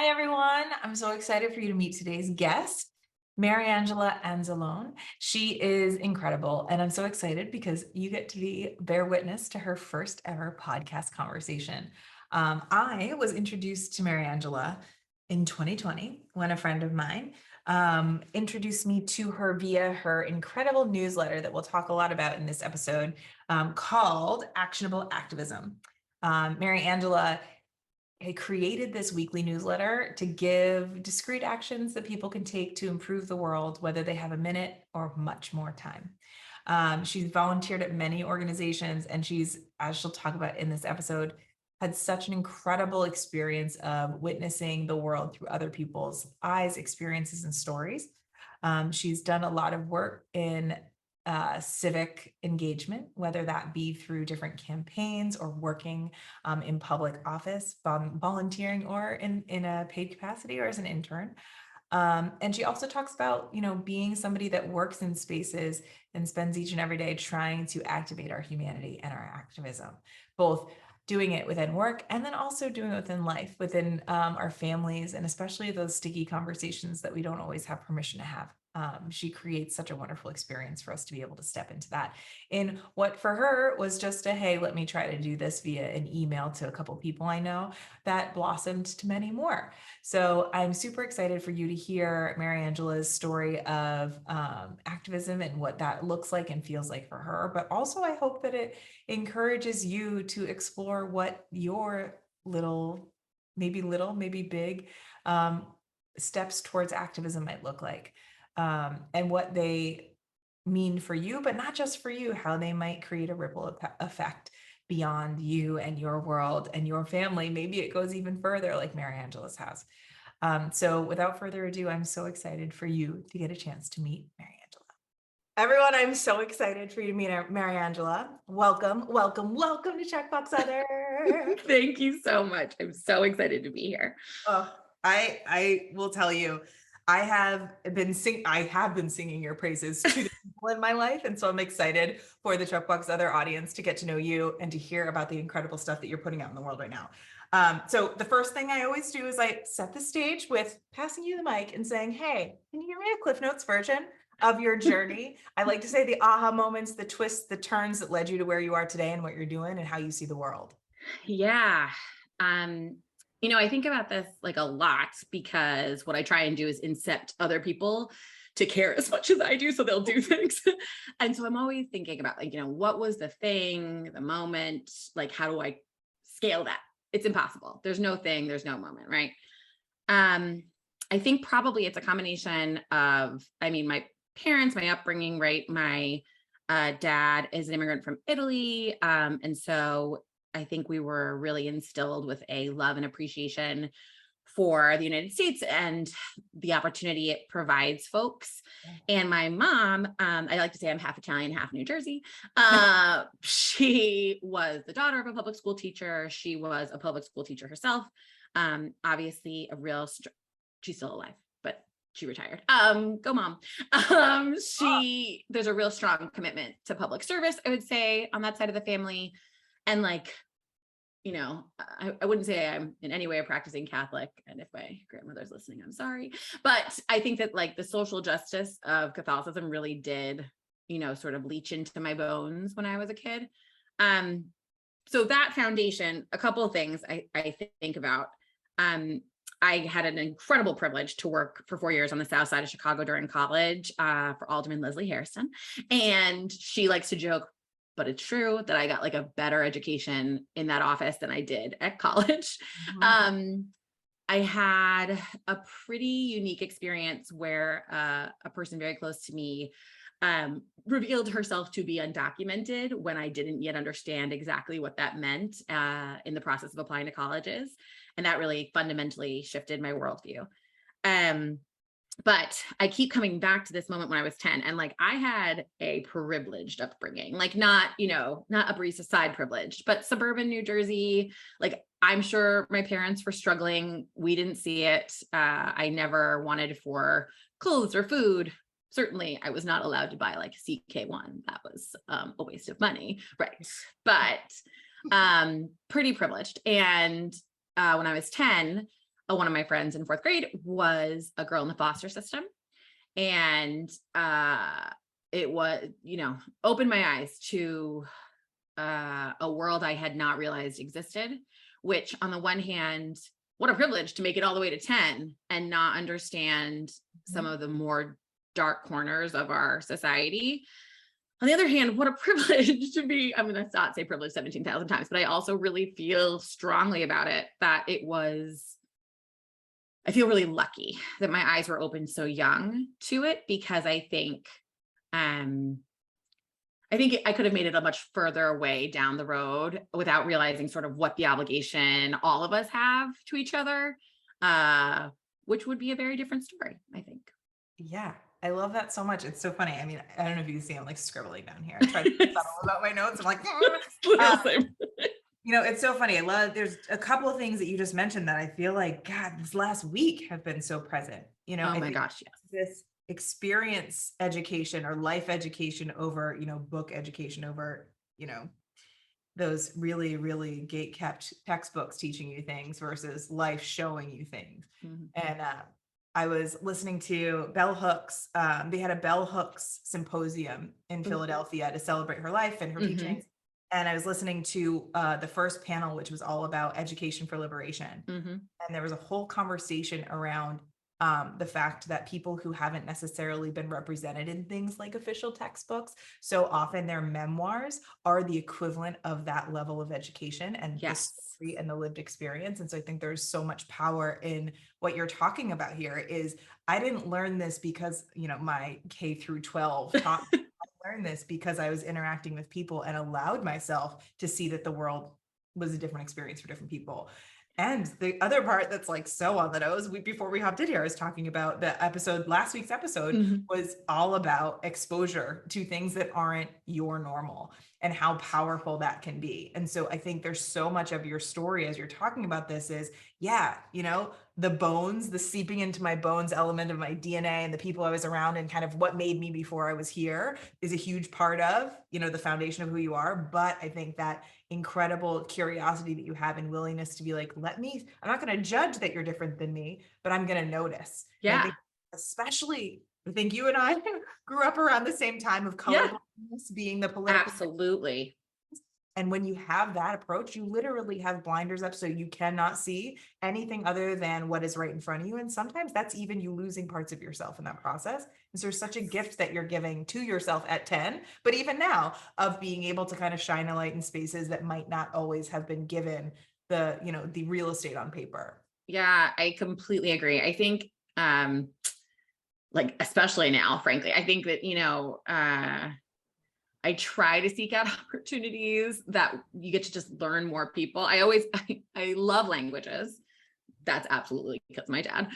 Hi, everyone. I'm so excited for you to meet today's guest, Mariangela Anzalone. She is incredible, and I'm so excited because you get to bear witness to her first ever podcast conversation. I was introduced to Mariangela in 2020 when a friend of mine introduced me to her via her incredible newsletter that we'll talk a lot about in this episode called Actionable Activism. Mariangela I created this weekly newsletter to give discrete actions that people can take to improve the world, whether they have a minute or much more time. She's volunteered at many organizations, and she's, as she'll talk about in this episode, had such an incredible experience of witnessing the world through other people's eyes, experiences, and stories. She's done a lot of work in civic engagement, whether that be through different campaigns or working in public office, volunteering, or in a paid capacity or as an intern. And she also talks about, being somebody that works in spaces and spends each and every day trying to activate our humanity and our activism, both doing it within work and then also doing it within life, within our families, and especially those sticky conversations that we don't always have permission to have. She creates such a wonderful experience for us to be able to step into that in what for her was just a, hey, let me try to do this via an email to a couple people I know, that blossomed to many more. So I'm super excited for you to hear Mariangela's story of activism and what that looks like and feels like for her. But also I hope that it encourages you to explore what your maybe big steps towards activism might look like, and what they mean for you, but not just for you, how they might create a ripple effect beyond you and your world and your family. Maybe it goes even further, like Mariangela's has. So without further ado, I'm so excited for you to get a chance to meet Mariangela. Everyone, I'm so excited for you to meet Mariangela. Welcome, welcome, welcome to Checkbox Other. Thank you so much. I'm so excited to be here. Oh, I will tell you, I have been singing your praises to the people in my life, and so I'm excited for the Checkbox Other audience to get to know you and to hear about the incredible stuff that you're putting out in the world right now. So the first thing I always do is I set the stage with passing you the mic and saying, "Hey, can you give me a Cliff Notes version of your journey?" I like to say the aha moments, the twists, the turns that led you to where you are today and what you're doing and how you see the world. Yeah. I think about this like a lot because what I try and do is incept other people to care as much as I do, so they'll do things. And so I'm always thinking about what was the thing, the moment, like how do I scale that? It's impossible. There's no thing, there's no moment, right? I think probably it's a combination of, my parents, my upbringing, right? My dad is an immigrant from Italy. And so I think we were really instilled with a love and appreciation for the United States and the opportunity it provides folks. And my mom, I like to say I'm half Italian, half New Jersey. She was the daughter of a public school teacher. She was a public school teacher herself. Obviously she's still alive, but she retired. Go mom. There's a real strong commitment to public service, I would say, on that side of the family. And I wouldn't say I'm in any way a practicing Catholic. And if my grandmother's listening, I'm sorry. But I think that the social justice of Catholicism really did, sort of leach into my bones when I was a kid. So that foundation, a couple of things I think about. I had an incredible privilege to work for 4 years on the South Side of Chicago during college for Alderman Leslie Harrison. And she likes to joke, but it's true, that I got a better education in that office than I did at college. Mm-hmm. I had a pretty unique experience where a person very close to me revealed herself to be undocumented when I didn't yet understand exactly what that meant in the process of applying to colleges. And that really fundamentally shifted my worldview. But I keep coming back to this moment when I was 10, and I had a privileged upbringing, not Upper East Side privileged, but suburban New Jersey. I'm sure my parents were struggling. We didn't see it. I never wanted for clothes or food. Certainly I was not allowed to buy CK1. That was a waste of money. Right. But pretty privileged. And when I was 10, one of my friends in 4th grade was a girl in the foster system. And it was, opened my eyes to a world I had not realized existed, which on the one hand, what a privilege to make it all the way to 10 and not understand some of the more dark corners of our society. On the other hand, what a privilege to be, I'm going to not say privilege 17,000 times, but I also really feel strongly about it, that I feel really lucky that my eyes were opened so young to it, because I think I could have made it a much further way down the road without realizing sort of what the obligation all of us have to each other, which would be a very different story, I think. Yeah, I love that so much. It's so funny. I mean, I don't know if you can see, I'm like scribbling down here. I try to be subtle about my notes. I'm like, it's so funny. There's a couple of things that you just mentioned that I feel like, God, this last week have been so present. Oh my gosh, yes. This experience education or life education over, book education over, those really, really gate kept textbooks teaching you things versus life showing you things. And I was listening to Bell Hooks. They had a Bell Hooks symposium in Philadelphia to celebrate her life and her teachings. And I was listening to the first panel, which was all about education for liberation. And there was a whole conversation around the fact that people who haven't necessarily been represented in things like official textbooks, so often their memoirs are the equivalent of that level of education and the story and the lived experience. And so I think there's so much power in what you're talking about here. Is I didn't learn this because, my K through 12 taught me. I learned this because I was interacting with people and allowed myself to see that the world was a different experience for different people. And the other part that's like so on the nose, before we hopped in here, I was talking about last week's episode was all about exposure to things that aren't your normal and how powerful that can be. And so I think there's so much of your story as you're talking about this is, the bones, the seeping into my bones element of my DNA and the people I was around and kind of what made me before I was here is a huge part of, the foundation of who you are. But I think that incredible curiosity that you have and willingness to be like, I'm not going to judge that you're different than me, but I'm going to notice. Yeah. I think you and I grew up around the same time of colorblindness being the political. Absolutely. And when you have that approach, you literally have blinders up so you cannot see anything other than what is right in front of you. And sometimes that's even you losing parts of yourself in that process. And so there's such a gift that you're giving to yourself at 10, but even now of being able to kind of shine a light in spaces that might not always have been given the real estate on paper. Yeah, I completely agree. I think, especially now, frankly, I think that, I try to seek out opportunities that you get to just learn more people. I love languages. That's absolutely because of my dad.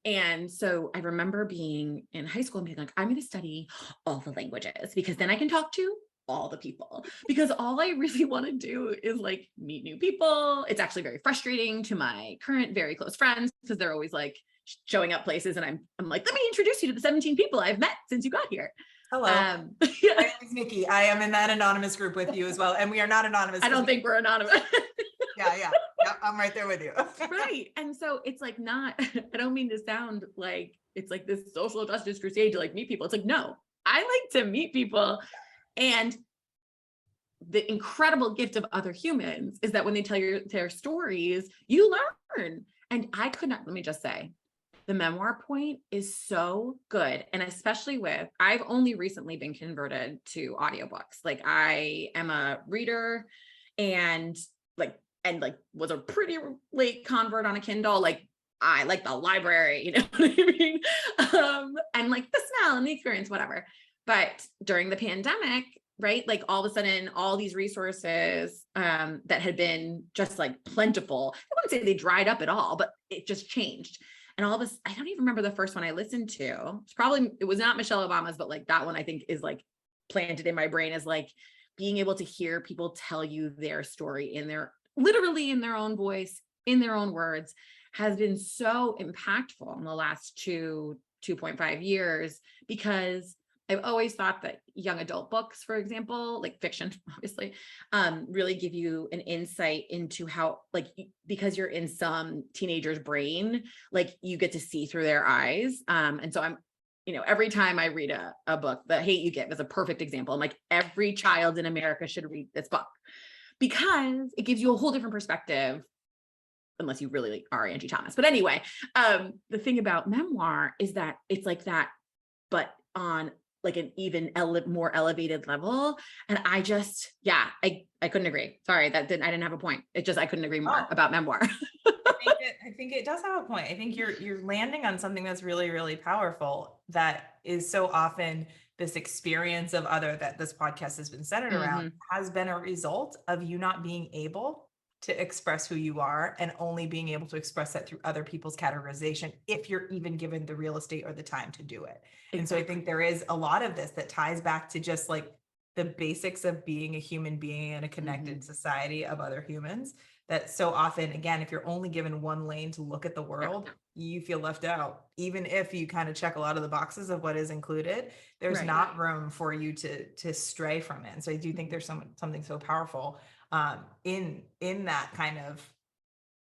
And so I remember being in high school and being like, I'm going to study all the languages because then I can talk to all the people, because all I really want to do is meet new people. It's actually very frustrating to my current very close friends because they're always showing up places. And I'm like, let me introduce you to the 17 people I've met since you got here. Hello. My name is Nikki. I am in that anonymous group with you as well. And we are not anonymous. I don't think we're anonymous. Yeah. I'm right there with you. Right. And so it's not, I don't mean to sound like it's this social justice crusade to meet people. It's no, I like to meet people. And the incredible gift of other humans is that when they tell their stories, you learn. And I could not, let me just say, the memoir point is so good. And especially I've only recently been converted to audiobooks. I am a reader and was a pretty late convert on a Kindle. I like the library, you know what I mean? And the smell and the experience, whatever. But during the pandemic, right? All of a sudden, all these resources that had been just plentiful, I wouldn't say they dried up at all, but it just changed. And all of this, I don't even remember the first one I listened to. It was not Michelle Obama's, but that one I think is planted in my brain as being able to hear people tell you their story literally in their own voice, in their own words, has been so impactful in the last 2.5 years, because I've always thought that young adult books, for example, like fiction, obviously, really give you an insight into how, like, because you're in some teenager's brain, like you get to see through their eyes. And so I'm, every time I read a book, The Hate You Give is a perfect example. I'm like, every child in America should read this book because it gives you a whole different perspective, unless you really are Angie Thomas. But anyway, the thing about memoir is that it's like that, but on like an even more elevated level. And I just, I couldn't agree. Sorry, I didn't have a point. I couldn't agree more about memoir. I think it does have a point. I think you're landing on something that's really, really powerful. That is so often this experience of other that this podcast has been centered around has been a result of you not being able to express who you are and only being able to express that through other people's categorization, if you're even given the real estate or the time to do it. Exactly. And so I think there is a lot of this that ties back to just like the basics of being a human being in a connected society of other humans. That so often, again, if you're only given one lane to look at the world, you feel left out. Even if you kind of check a lot of the boxes of what is included, there's not room for you to stray from it. And so I do think there's something so powerful in that kind of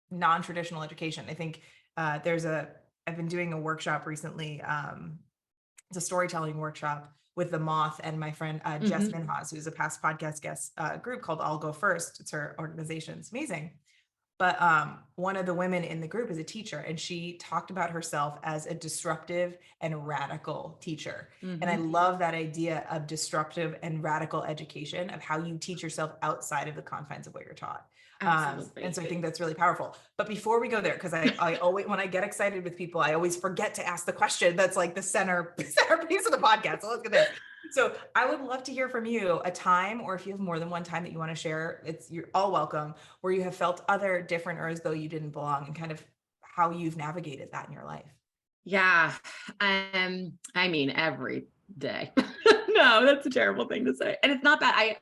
non-traditional education. I think I've been doing a workshop recently. It's a storytelling workshop with The Moth and my friend Jess Minhas, who's a past podcast guest, group called I'll Go First. It's her organization. It's amazing. But one of the women in the group is a teacher, and she talked about herself as a disruptive and radical teacher. And I love that idea of disruptive and radical education, of how you teach yourself outside of the confines of what you're taught. And so I think that's really powerful. But before we go there, because I always, when I get excited with people, I always forget to ask the question that's like the centerpiece of the podcast. So let's get there. So I would love to hear from you a time, or if you have more than one time that you want to share, you're all welcome, where you have felt other, different, or as though you didn't belong, and kind of how you've navigated that in your life. Yeah. I mean, every day. No, that's a terrible thing to say. And it's not bad.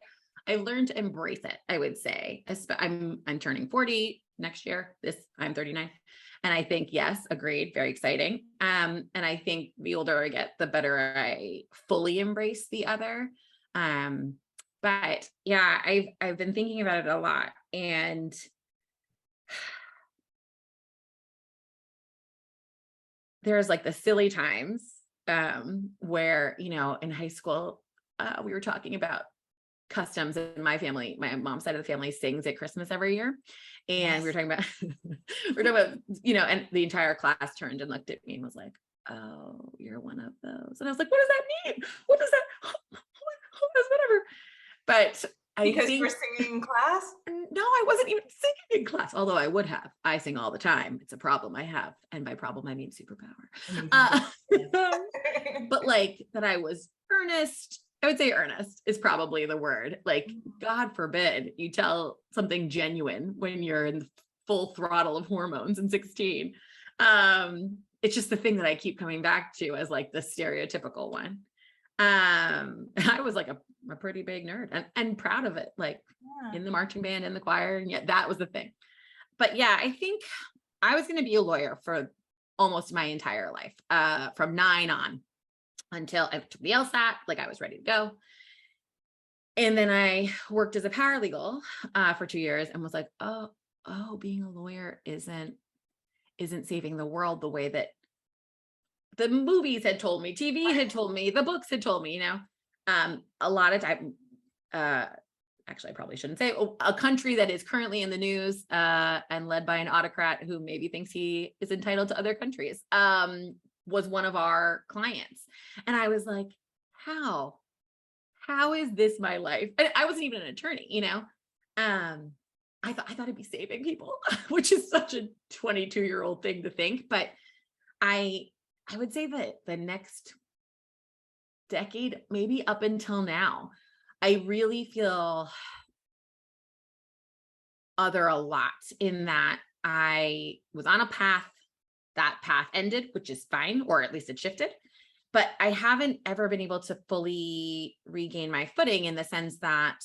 I learned to embrace it, I would say. I'm turning 40 next year. I'm 39. And I think, yes, agreed. Very exciting. And I think the older I get, the better I fully embrace the other. But yeah, I've been thinking about it a lot. And there's like the silly times where, in high school, we were talking about customs in my family. My mom's side of the family sings at Christmas every year. And we were talking about, and the entire class turned and looked at me and was like, "Oh, you're one of those." And I was like, "What does that mean? What does that, whatever." But because you were singing in class? No, I wasn't even singing in class, although I would have. I sing all the time. It's a problem I have. And by problem, I mean superpower. But like that I was earnest. I would say earnest is probably the word. Like, God forbid you tell something genuine when you're in full throttle of hormones in 16. It's just the thing that I keep coming back to as like the stereotypical one. I was like a pretty big nerd and proud of it, like in the marching band, in the choir. And yet that was the thing. But yeah, I think I was going to be a lawyer for almost my entire life, from 9 on, until I took the LSAT, like I was ready to go. And then I worked as a paralegal for 2 years and was like, oh, being a lawyer isn't saving the world the way that the movies had told me, TV had told me, the books had told me, a lot of time, actually, I probably shouldn't say, a country that is currently in the news and led by an autocrat who maybe thinks he is entitled to other countries, was one of our clients. And I was like, how is this my life? And I wasn't even an attorney, I thought I'd be saving people, which is such a 22-year-old thing to think. But I would say that the next decade, maybe up until now, I really feel other a lot, in that I was on a path. That path ended, which is fine, or at least it shifted. But I haven't ever been able to fully regain my footing, in the sense that,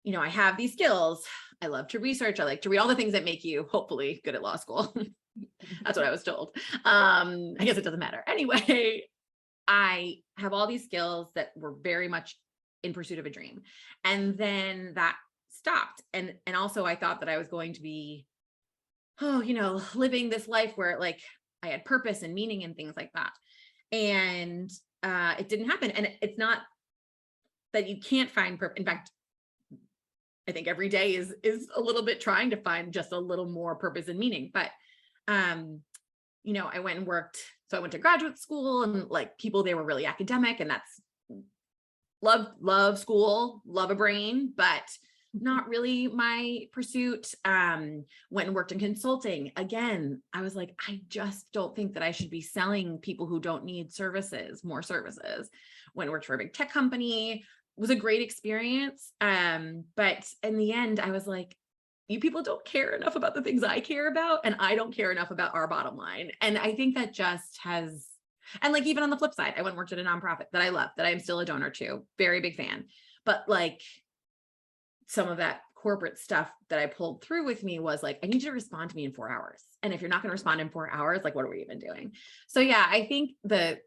I have these skills. I love to research. I like to read, all the things that make you hopefully good at law school. That's what I was told. I guess it doesn't matter. Anyway, I have all these skills that were very much in pursuit of a dream. And then that stopped. And also I thought that I was going to be, living this life where like I had purpose and meaning and things like that. And it didn't happen. And it's not that you can't find purpose. In fact, I think every day is a little bit trying to find just a little more purpose and meaning. But I went and worked. So I went to graduate school, and like people, they were really academic, and that's love school, love a brain, but not really my pursuit. Went and worked in consulting. Again, I was like, I just don't think that I should be selling people who don't need more services. Went and worked for a big tech company. Was a great experience. But in the end, I was like, you people don't care enough about the things I care about, and I don't care enough about our bottom line. And I think that just has, and like, even on the flip side, I went and worked at a nonprofit that I love, that I'm still a donor to, very big fan. But like some of that corporate stuff that I pulled through with me was like, I need you to respond to me in 4 hours. And if you're not going to respond in 4 hours, like, what are we even doing? So yeah, I think the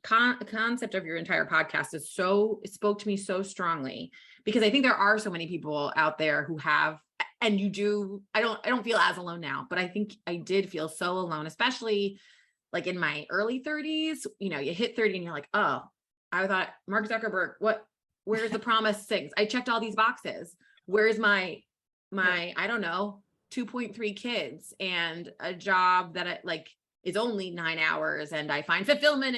concept of your entire podcast it spoke to me so strongly, because I think there are so many people out there who have, and I don't feel as alone now, but I think I did feel so alone, especially like in my early 30s. You hit 30 and you're like, oh, I thought Mark Zuckerberg, where's the promised things? I checked all these boxes. Where's my, I don't know, 2.3 kids and a job that is only 9 hours and I find fulfillment,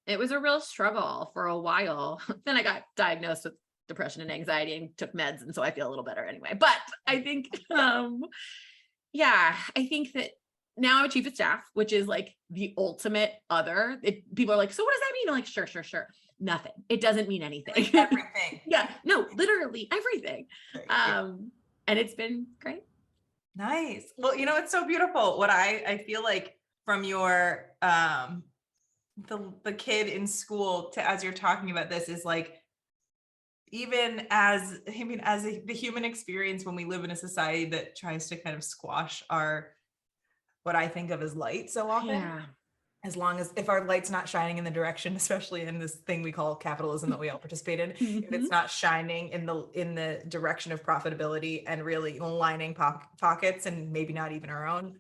it was a real struggle for a while. Then I got diagnosed with depression and anxiety and took meds. And so I feel a little better anyway, but I think, I think that now I'm a chief of staff, which is like the ultimate other. People are like, so what does that mean? I'm like, sure. Nothing. It doesn't mean anything. Like everything. Yeah, no, literally everything. And it's been great. Nice. Well, it's so beautiful. What I feel like from your, the kid in school to, as you're talking about this, is like, even as the human experience, when we live in a society that tries to kind of squash what I think of as light so often. Yeah. As long as, if our light's not shining in the direction, especially in this thing we call capitalism that we all participate in, if it's not shining in the direction of profitability and really lining pockets, and maybe not even our own,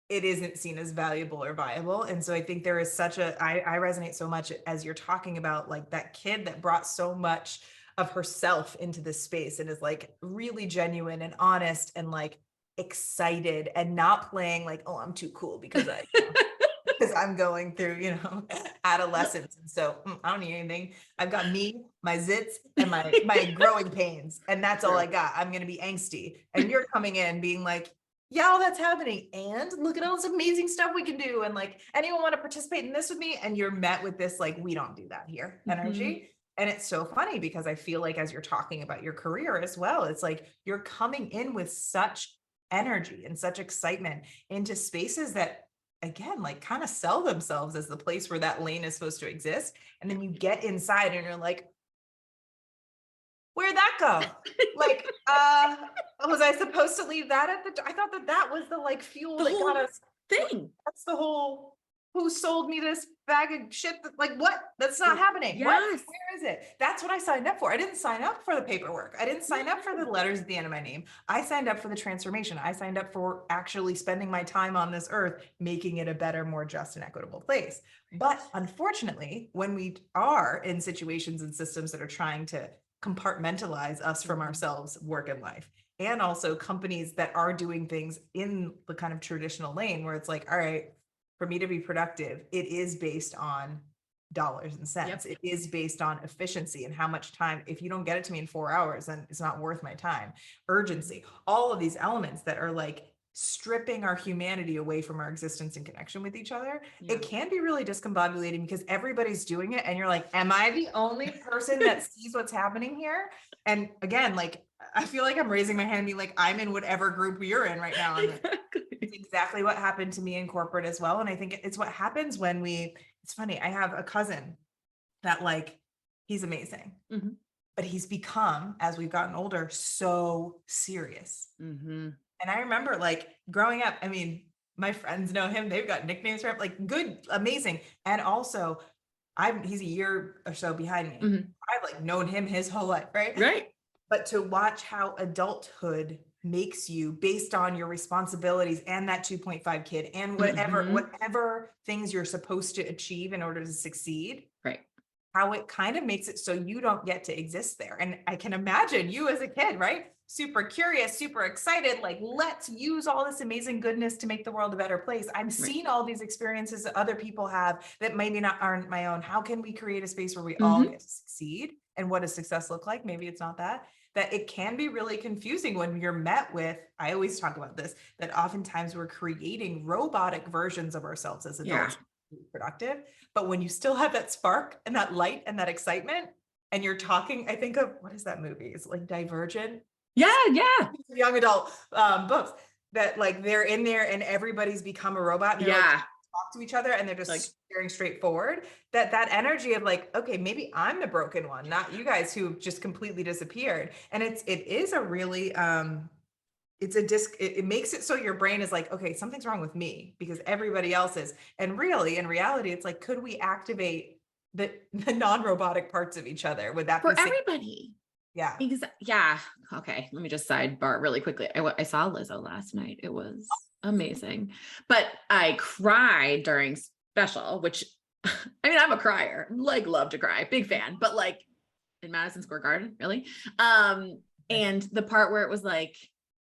it isn't seen as valuable or viable. And so I think there is I resonate so much as you're talking about like that kid that brought so much of herself into this space and is like really genuine and honest and like excited and not playing like, oh, I'm too cool because I'm going through, adolescence. And so I don't need anything. I've got me, my zits, and my growing pains. And that's all I got. I'm going to be angsty. And you're coming in being like, yeah, all that's happening. And look at all this amazing stuff we can do. And like, anyone want to participate in this with me? And you're met with this, like, we don't do that here energy. And it's so funny because I feel like as you're talking about your career as well, it's like you're coming in with such energy and such excitement into spaces that, again, like kind of sell themselves as the place where that lane is supposed to exist. And then you get inside and you're like, where'd that go? Like, was I supposed to leave that at the, I thought that was the like fuel that got us thing. That's the whole, who sold me this bag of shit? Like, what? That's not happening. Yes. What? Where is it? That's what I signed up for. I didn't sign up for the paperwork. I didn't sign up for the letters at the end of my name. I signed up for the transformation. I signed up for actually spending my time on this earth, making it a better, more just and equitable place. But unfortunately, when we are in situations and systems that are trying to compartmentalize us from ourselves, work and life, and also companies that are doing things in the kind of traditional lane where it's like, all right, for me to be productive, it is based on dollars and cents. It is based on efficiency and how much time. If you don't get it to me in 4 hours, then it's not worth my time. Urgency, all of these elements that are like stripping our humanity away from our existence and connection with each other. It can be really discombobulating because everybody's doing it. And you're like, am I the only person that sees what's happening here? And again, like, I feel like I'm raising my hand and being like, I'm in whatever group you're in right now. It's exactly what happened to me in corporate as well. And I think it's what happens when it's funny. I have a cousin that like, he's amazing, but he's become, as we've gotten older, so serious. And I remember like growing up, I mean, My friends know him. They've got nicknames for him. Like good, amazing. And also he's a year or so behind me. Mhm. I've like known him his whole life, right? Right. But to watch how adulthood makes you based on your responsibilities and that 2.5 kid and whatever things you're supposed to achieve in order to succeed, Right. how it kind of makes it so you don't get to exist there. And I can imagine you as a kid, right? Super curious, super excited, like let's use all this amazing goodness to make the world a better place. I've seen all these experiences that other people have that maybe not aren't my own. How can we create a space where we all get to succeed? And what does success look like? Maybe it's not that it can be really confusing when you're met with, I always talk about this, that oftentimes we're creating robotic versions of ourselves as adults. Yeah. Productive. But when you still have that spark and that light and that excitement, and you're talking, I think of, what is that movie? It's like Divergent. Yeah. Young adult books that like they're in there and everybody's become a robot and they're like talk to each other and they're just like staring straight forward. That energy of like, okay, maybe I'm the broken one, not you guys who just completely disappeared. And it is a really it's a disc, it makes it so your brain is like, okay, something's wrong with me because everybody else is. And really, in reality, it's like, could we activate the non-robotic parts of each other? Would that for be everybody? Yeah. Yeah. Okay. Let me just sidebar really quickly. I saw Lizzo last night. It was amazing, but I cried during special, which I mean, I'm a crier, like love to cry, big fan, but like in Madison Square Garden, really. And the part where it was like,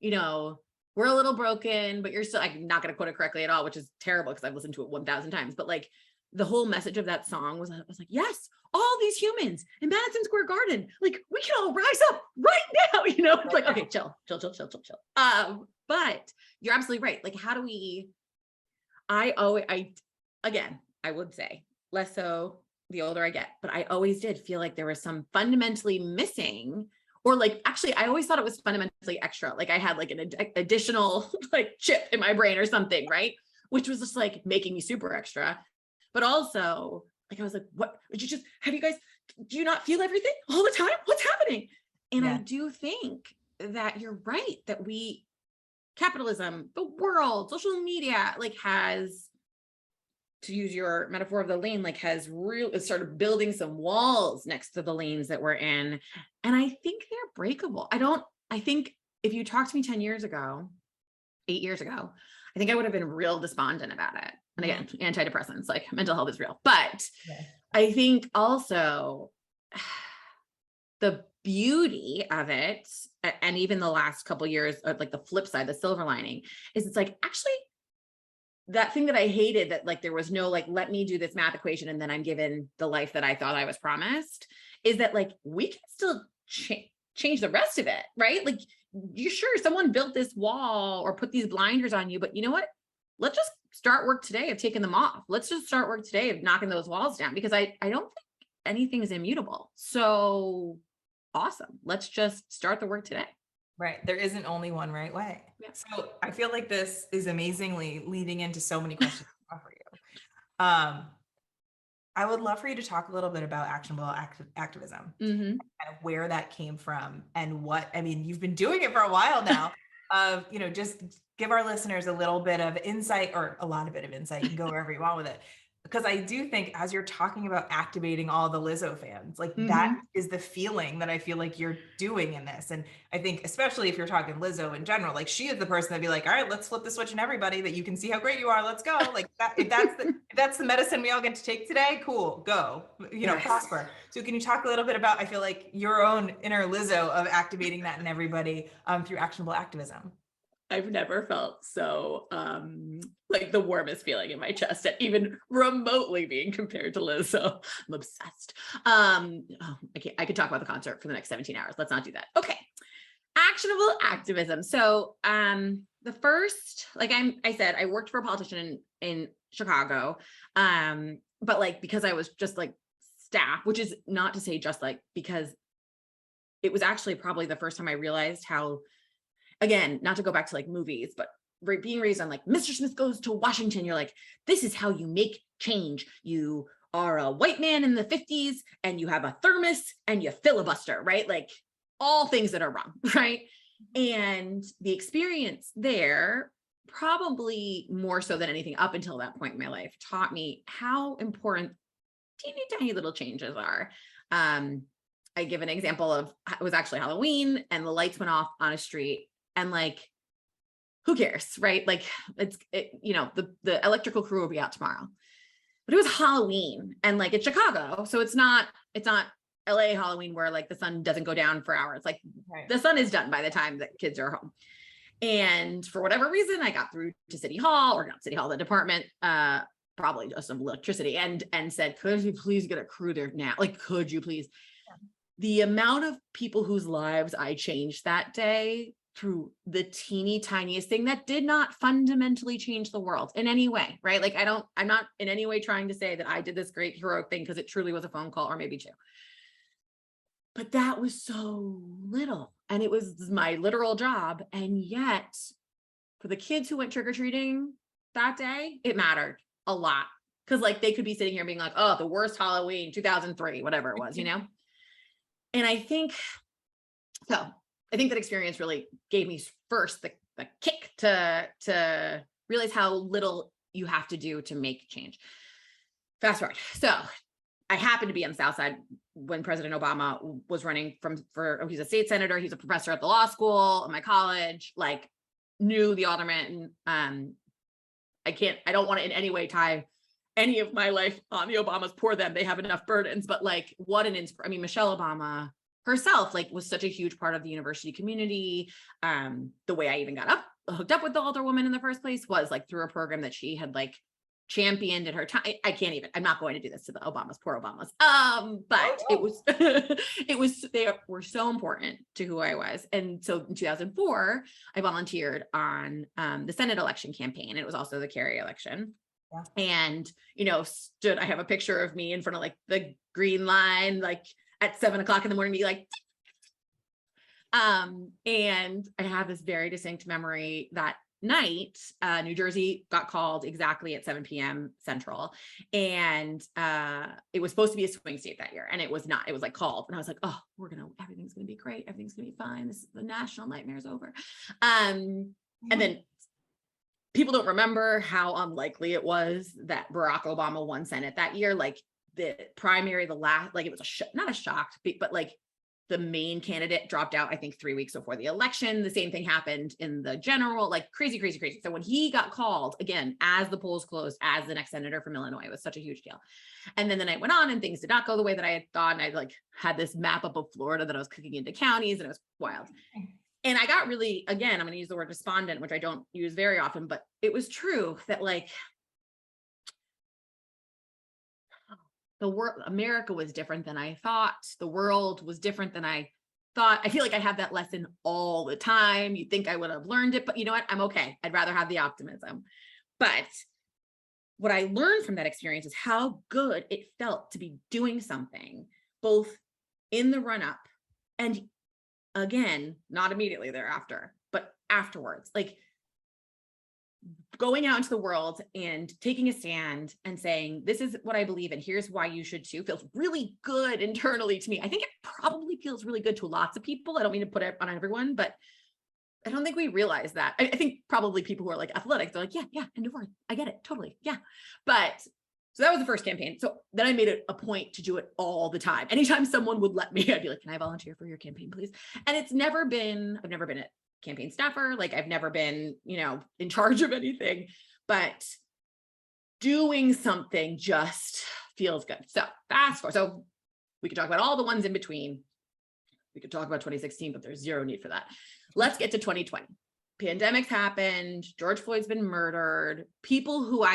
we're a little broken, but you're still, I'm not going to quote it correctly at all, which is terrible because I've listened to it 1,000 times, but like the whole message of that song was like, yes, all these humans in Madison Square Garden, like we can all rise up right now, it's like, okay, chill. But you're absolutely right. Like, how do we, I would say less so the older I get, but I always did feel like there was some fundamentally missing, or like, actually, I always thought it was fundamentally extra. Like I had like an additional like chip in my brain or something, right? Which was just like making me super extra. But also like, I was like, what, do you not feel everything all the time? What's happening? And I do think that you're right, that capitalism, the world, social media, like has, to use your metaphor of the lane, like has started building some walls next to the lanes that we're in. And I think they're breakable. I think if you talked to me 10 years ago, 8 years ago, I think I would have been real despondent about it. And again, antidepressants, like mental health is real. But I think also the beauty of it, and even the last couple of years, like the flip side, the silver lining, is it's like, actually, that thing that I hated, that like there was no like, let me do this math equation and then I'm given the life that I thought I was promised, is that like we can still change the rest of it, right? Like, you sure someone built this wall or put these blinders on you, but you know what? Let's just start work today of taking them off. Let's just start work today of knocking those walls down, because I don't think anything is immutable. So awesome. Let's just start the work today. Right. There isn't only one right way. Yeah. So I feel like this is amazingly leading into so many questions for you. I would love for you to talk a little bit about actionable activism, kind of where that came from and you've been doing it for a while now, just give our listeners a little bit of insight, or a lot of bit of insight. You can go wherever you want with it. Because I do think, as you're talking about activating all the Lizzo fans, like that is the feeling that I feel like you're doing in this. And I think, especially if you're talking Lizzo in general, like she is the person that'd be like, all right, let's flip the switch in everybody, that you can see how great you are. Let's go. Like that, if that's the medicine we all get to take today, cool, go, prosper. So can you talk a little bit about, I feel like, your own inner Lizzo of activating that in everybody through actionable activism? I've never felt so like the warmest feeling in my chest at even remotely being compared to Liz. So I'm obsessed. I could talk about the concert for the next 17 hours. Let's not do that. Okay. Actionable activism. So the first, like I said, I worked for a politician in Chicago. But like, because I was just like staff, which is not to say just like, because it was actually probably the first time I realized how, again, not to go back to like movies, but being raised on like Mr. Smith Goes to Washington, you're like, this is how you make change. You are a white man in the 50s and you have a thermos and you filibuster, right? Like all things that are wrong, right? And the experience there probably more so than anything up until that point in my life, taught me how important teeny tiny little changes are. I give an example of, it was actually Halloween and the lights went off on a street, and like, who cares, right? Like the electrical crew will be out tomorrow, but it was Halloween, and like it's Chicago. So it's not LA Halloween where like the sun doesn't go down for hours. Like the sun is done by the time that kids are home. And for whatever reason, I got through to City Hall, or not City Hall, the department, probably just some electricity, and said, could you please get a crew there now? Like, could you please? Yeah. The amount of people whose lives I changed that day through the teeny tiniest thing that did not fundamentally change the world in any way, right? Like I'm not in any way trying to say that I did this great heroic thing, because it truly was a phone call or maybe two. But that was so little, and it was my literal job. And yet for the kids who went trick-or-treating that day, it mattered a lot, because like they could be sitting here being like, oh, the worst Halloween 2003, whatever it was, And I think that experience really gave me first the kick to realize how little you have to do to make change. Fast forward. So I happened to be on the South Side when President Obama was running he's a state senator. He's a professor at the law school at my college, like knew the alderman. I don't want to in any way tie any of my life on the Obamas. Poor them. They have enough burdens, but like what an inspiration. I mean, Michelle Obama herself, like, was such a huge part of the university community. The way I even got hooked up with the alderwoman in the first place was like through a program that she had like championed in her time. I'm not going to do this to the Obamas, poor Obamas. But it was, they were so important to who I was. And so in 2004, I volunteered on the Senate election campaign. It was also the Kerry election. Yeah. And, I have a picture of me in front of like the green line, like at 7 o'clock in the morning, be like, and I have this very distinct memory that night, New Jersey got called exactly at 7 p.m. Central. And it was supposed to be a swing state that year. And it was not, it was like called. And I was like, oh, everything's going to be great. Everything's going to be fine. The national nightmare is over. And then people don't remember how unlikely it was that Barack Obama won Senate that year. Like the primary, it was not a shock, but like the main candidate dropped out, I think 3 weeks before the election. The same thing happened in the general, like crazy. So when he got called again, as the polls closed, as the next senator from Illinois, it was such a huge deal. And then the night went on and things did not go the way that I had thought. And I like had this map up of Florida that I was cooking into counties, and it was wild. And I got really, again, I'm going to use the word despondent, which I don't use very often, but it was true that like the world, America was different than I thought. The world was different than I thought. I feel like I have that lesson all the time. You'd think I would have learned it, but you know what? I'm okay. I'd rather have the optimism. But what I learned from that experience is how good it felt to be doing something, both in the run up and again, not immediately thereafter, but afterwards, like going out into the world and taking a stand and saying, this is what I believe, and here's why you should too, feels really good internally to me. I think it probably feels really good to lots of people. I don't mean to put it on everyone, but I don't think we realize that. I think probably people who are like athletic, they're like, yeah, endorphin. I get it, totally, yeah. But so that was the first campaign. So then I made it a point to do it all the time. Anytime someone would let me, I'd be like, can I volunteer for your campaign, please? And I've never been a campaign staffer. Like I've never been, in charge of anything, but doing something just feels good. So fast forward. So we could talk about all the ones in between. We could talk about 2016, but there's zero need for that. Let's get to 2020. Pandemics happened. George Floyd's been murdered. People who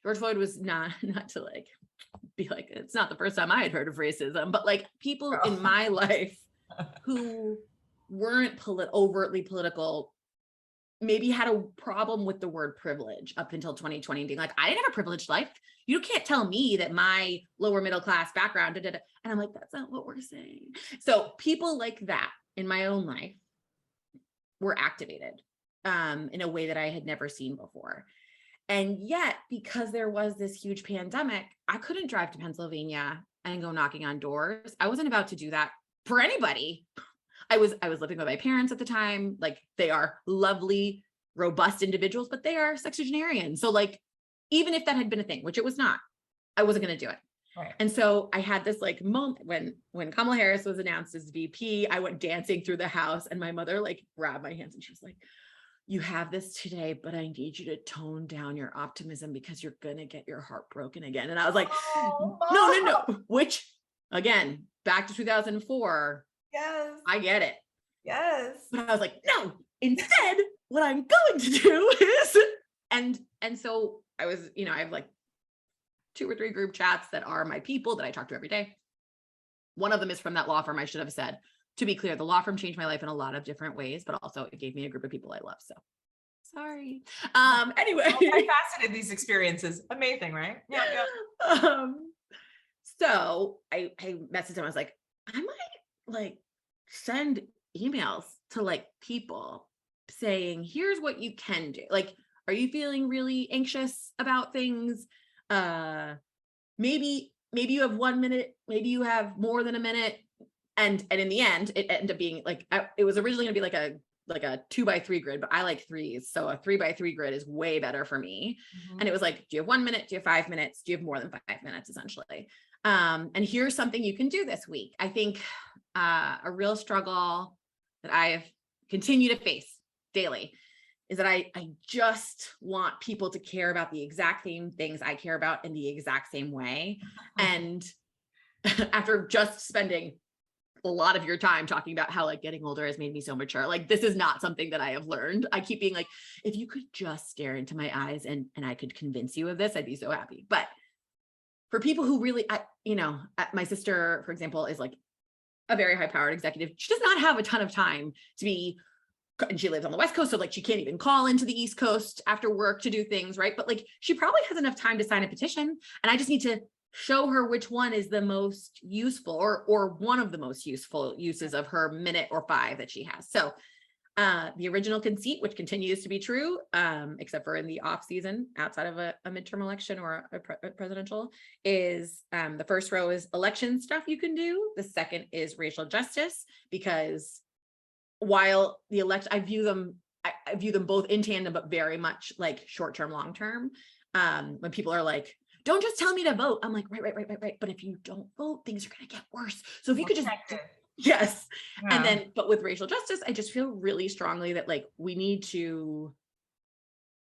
George Floyd was not to like be like, it's not the first time I had heard of racism, but like people in my life who weren't overtly political, maybe had a problem with the word privilege up until 2020, being like, I didn't have a privileged life. You can't tell me that my lower middle class background, and I'm like, that's not what we're saying. So people like that in my own life were activated in a way that I had never seen before. And yet, because there was this huge pandemic, I couldn't drive to Pennsylvania and go knocking on doors. I wasn't about to do that for anybody. I was living with my parents at the time. Like, they are lovely, robust individuals, but they are sexagenarians. So like, even if that had been a thing, which it was not, I wasn't going to do it. Right. And so I had this like moment when Kamala Harris was announced as VP, I went dancing through the house and my mother like grabbed my hands and she was like, you have this today, but I need you to tone down your optimism because you're going to get your heart broken again. And I was like, Oh, no, which again, back to 2004. Yes. I get it. Yes. But I was like, no, instead, what I'm going to do is, and so I was, I have like 2 or 3 group chats that are my people that I talk to every day. One of them is from that law firm. I should have said, to be clear, the law firm changed my life in a lot of different ways, but also it gave me a group of people I love. So sorry. Anyway. I faceted these experiences. Amazing, right? Yeah. So I messaged him. I was like, I might like send emails to like people saying, here's what you can do. Like, are you feeling really anxious about things? Maybe you have 1 minute, maybe you have more than a minute. And in the end, it ended up being like, it was originally gonna be like a 2x3 grid, but I like 3s. So a 3x3 grid is way better for me. And it was like, do you have 1 minute? Do you have 5 minutes? Do you have more than 5 minutes essentially? And here's something you can do this week. I think a real struggle that I have continued to face daily is that I just want people to care about the exact same things I care about in the exact same way. And after just spending a lot of your time talking about how like getting older has made me so mature, like this is not something that I have learned. I keep being like, if you could just stare into my eyes and I could convince you of this, I'd be so happy. But for people who really, my sister, for example, is like a very high powered executive. She does not have a ton of time to be, and she lives on the West Coast. So like, she can't even call into the East Coast after work to do things, right? But like, she probably has enough time to sign a petition. And I just need to show her which one is the most useful or one of the most useful uses of her minute or 5 that she has. So the original conceit, which continues to be true, except for in the off season outside of a midterm election or a presidential, is the first row is election stuff you can do. The second is racial justice, because while the I view them both in tandem, but very much like short-term, long-term. When people are like, don't just tell me to vote. I'm like, right. But if you don't vote, things are going to get worse. So if you could just, yes. Yeah. And then, but with racial justice, I just feel really strongly that like, we need to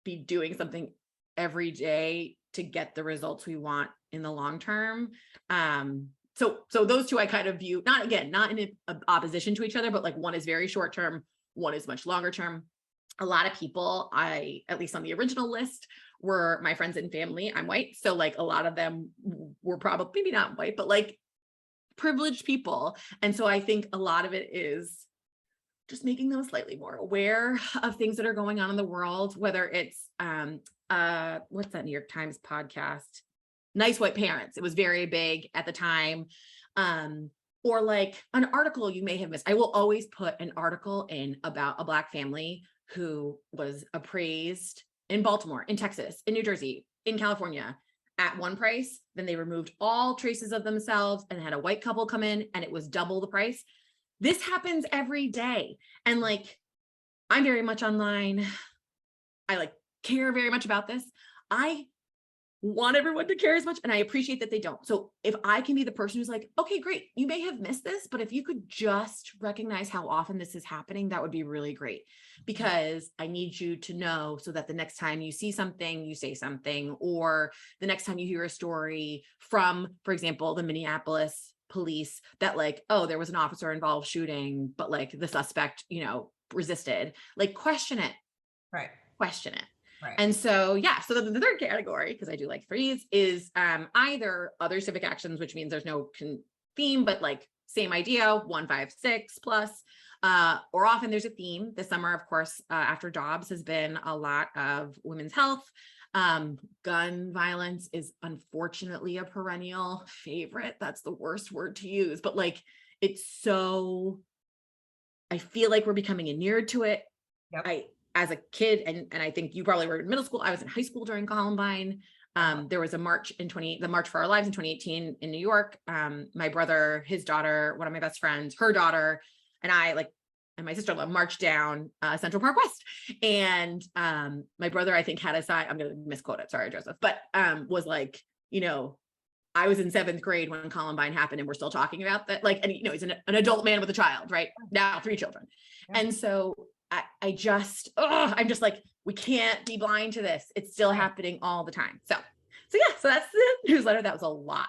be doing something every day to get the results we want in the long term. So those two I kind of view, not in opposition to each other, but like one is very short term, one is much longer term. A lot of people, at least on the original list, were my friends and family. I'm white. So like a lot of them were probably maybe not white, but like privileged people. And so I think a lot of it is just making them slightly more aware of things that are going on in the world, whether it's, what's that New York Times podcast? Nice White Parents. It was very big at the time. Or like an article you may have missed. I will always put an article in about a Black family who was appraised in Baltimore, in Texas, in New Jersey, in California at one price. Then they removed all traces of themselves and had a white couple come in and it was double the price. This happens every day. And like, I'm very much online. I like care very much about this. I want everyone to care as much, and I appreciate that they don't. So if I can be the person who's like, okay, great, you may have missed this, but if you could just recognize how often this is happening, that would be really great, because I need you to know so that the next time you see something, you say something, or the next time you hear a story from, for example, the Minneapolis police that like, oh, there was an officer involved shooting, but like the suspect, resisted, like question it. Right. Question it. Right. And so, yeah, so the third category, because I do like 3s, is either other civic actions, which means there's no theme, but like same idea, 1, 5, 6 plus, or often there's a theme. This summer, of course, after Dobbs has been a lot of women's health. Gun violence is unfortunately a perennial favorite. That's the worst word to use, but like, it's so, I feel like we're becoming inured to it. Yep. As a kid, and I think you probably were in middle school, I was in high school during Columbine. There was a march the March for Our Lives in 2018 in New York. My brother, his daughter, one of my best friends, her daughter, and I like and my sister-in-law marched down Central Park West. And my brother, I think, had a sign, I'm going to misquote it, sorry, Joseph, but was like, you know, I was in 7th grade when Columbine happened, and we're still talking about that. Like, and you know, he's an adult man with a child, right? Now 3 children. Yeah. And so I'm just like, we can't be blind to this. It's still happening all the time. So yeah, so that's the newsletter. That was a lot.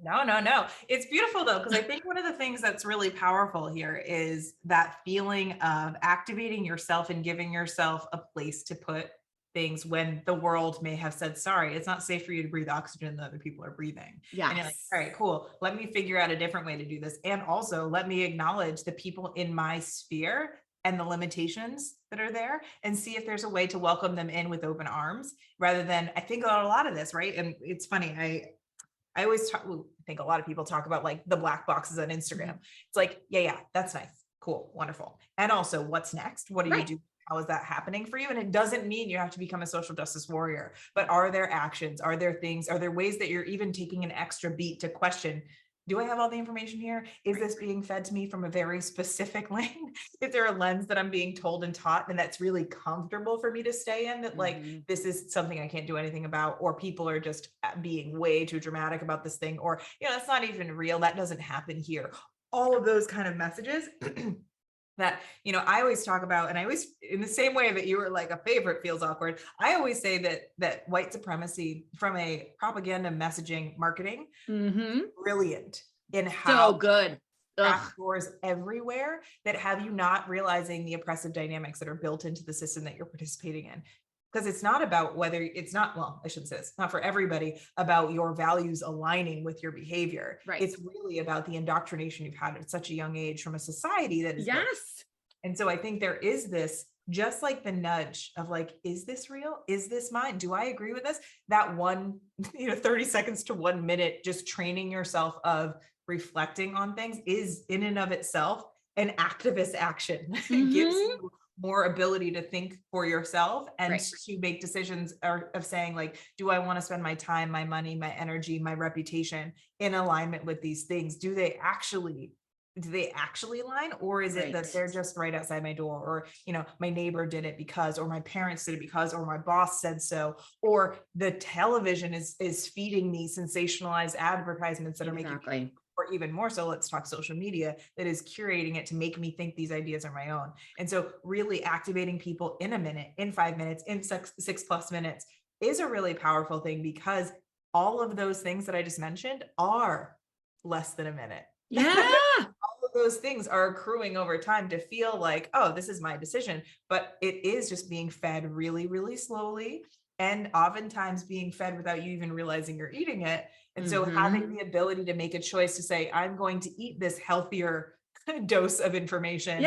No. It's beautiful though, because I think one of the things that's really powerful here is that feeling of activating yourself and giving yourself a place to put things when the world may have said, sorry, it's not safe for you to breathe oxygen that other people are breathing. Yeah. And you're like, all right, cool. Let me figure out a different way to do this. And also let me acknowledge the people in my sphere and the limitations that are there, and see if there's a way to welcome them in with open arms, rather than, I think about a lot of this, right? And it's funny, I always talk, I think a lot of people talk about like the black boxes on Instagram. It's like, yeah, that's nice. Cool. Wonderful. And also, what's next? What do you do? How is that happening for you? And it doesn't mean you have to become a social justice warrior, but are there actions? Are there things? Are there ways that you're even taking an extra beat to question, do I have all the information here? Is this being fed to me from a very specific lane? Is there a lens that I'm being told and taught, and that's really comfortable for me to stay in, that like, this is something I can't do anything about, or people are just being way too dramatic about this thing, or, you know, it's not even real. That doesn't happen here. All of those kind of messages that, you know, I always talk about, and I always, in the same way that you were like, a favorite feels awkward, I always say that white supremacy from a propaganda messaging marketing, brilliant in how so good doors everywhere that have you not realizing the oppressive dynamics that are built into the system that you're participating in. Because it's not about whether it's not, well, I shouldn't say it's not for everybody about your values aligning with your behavior. Right. It's really about the indoctrination you've had at such a young age from a society that is. Yes. And so I think there is this, just like the nudge of like, is this real? Is this mine? Do I agree with this? That one, 30 seconds to 1 minute, just training yourself of reflecting on things is in and of itself an activist action. It gives you more ability to think for yourself and to make decisions of saying like, do I want to spend my time, my money, my energy, my reputation in alignment with these things? Do they actually align, or is it that they're just right outside my door, or, my neighbor did it because, or my parents did it because, or my boss said so, or the television is feeding me sensationalized advertisements that are making, or even more so, let's talk social media, that is curating it to make me think these ideas are my own. And so really activating people in a minute, in 5 minutes, in 6+ minutes is a really powerful thing, because all of those things that I just mentioned are less than a minute. Yeah. All of those things are accruing over time to feel like, oh, this is my decision, but it is just being fed really, really slowly, and oftentimes being fed without you even realizing you're eating it. And so having the ability to make a choice to say, I'm going to eat this healthier dose of information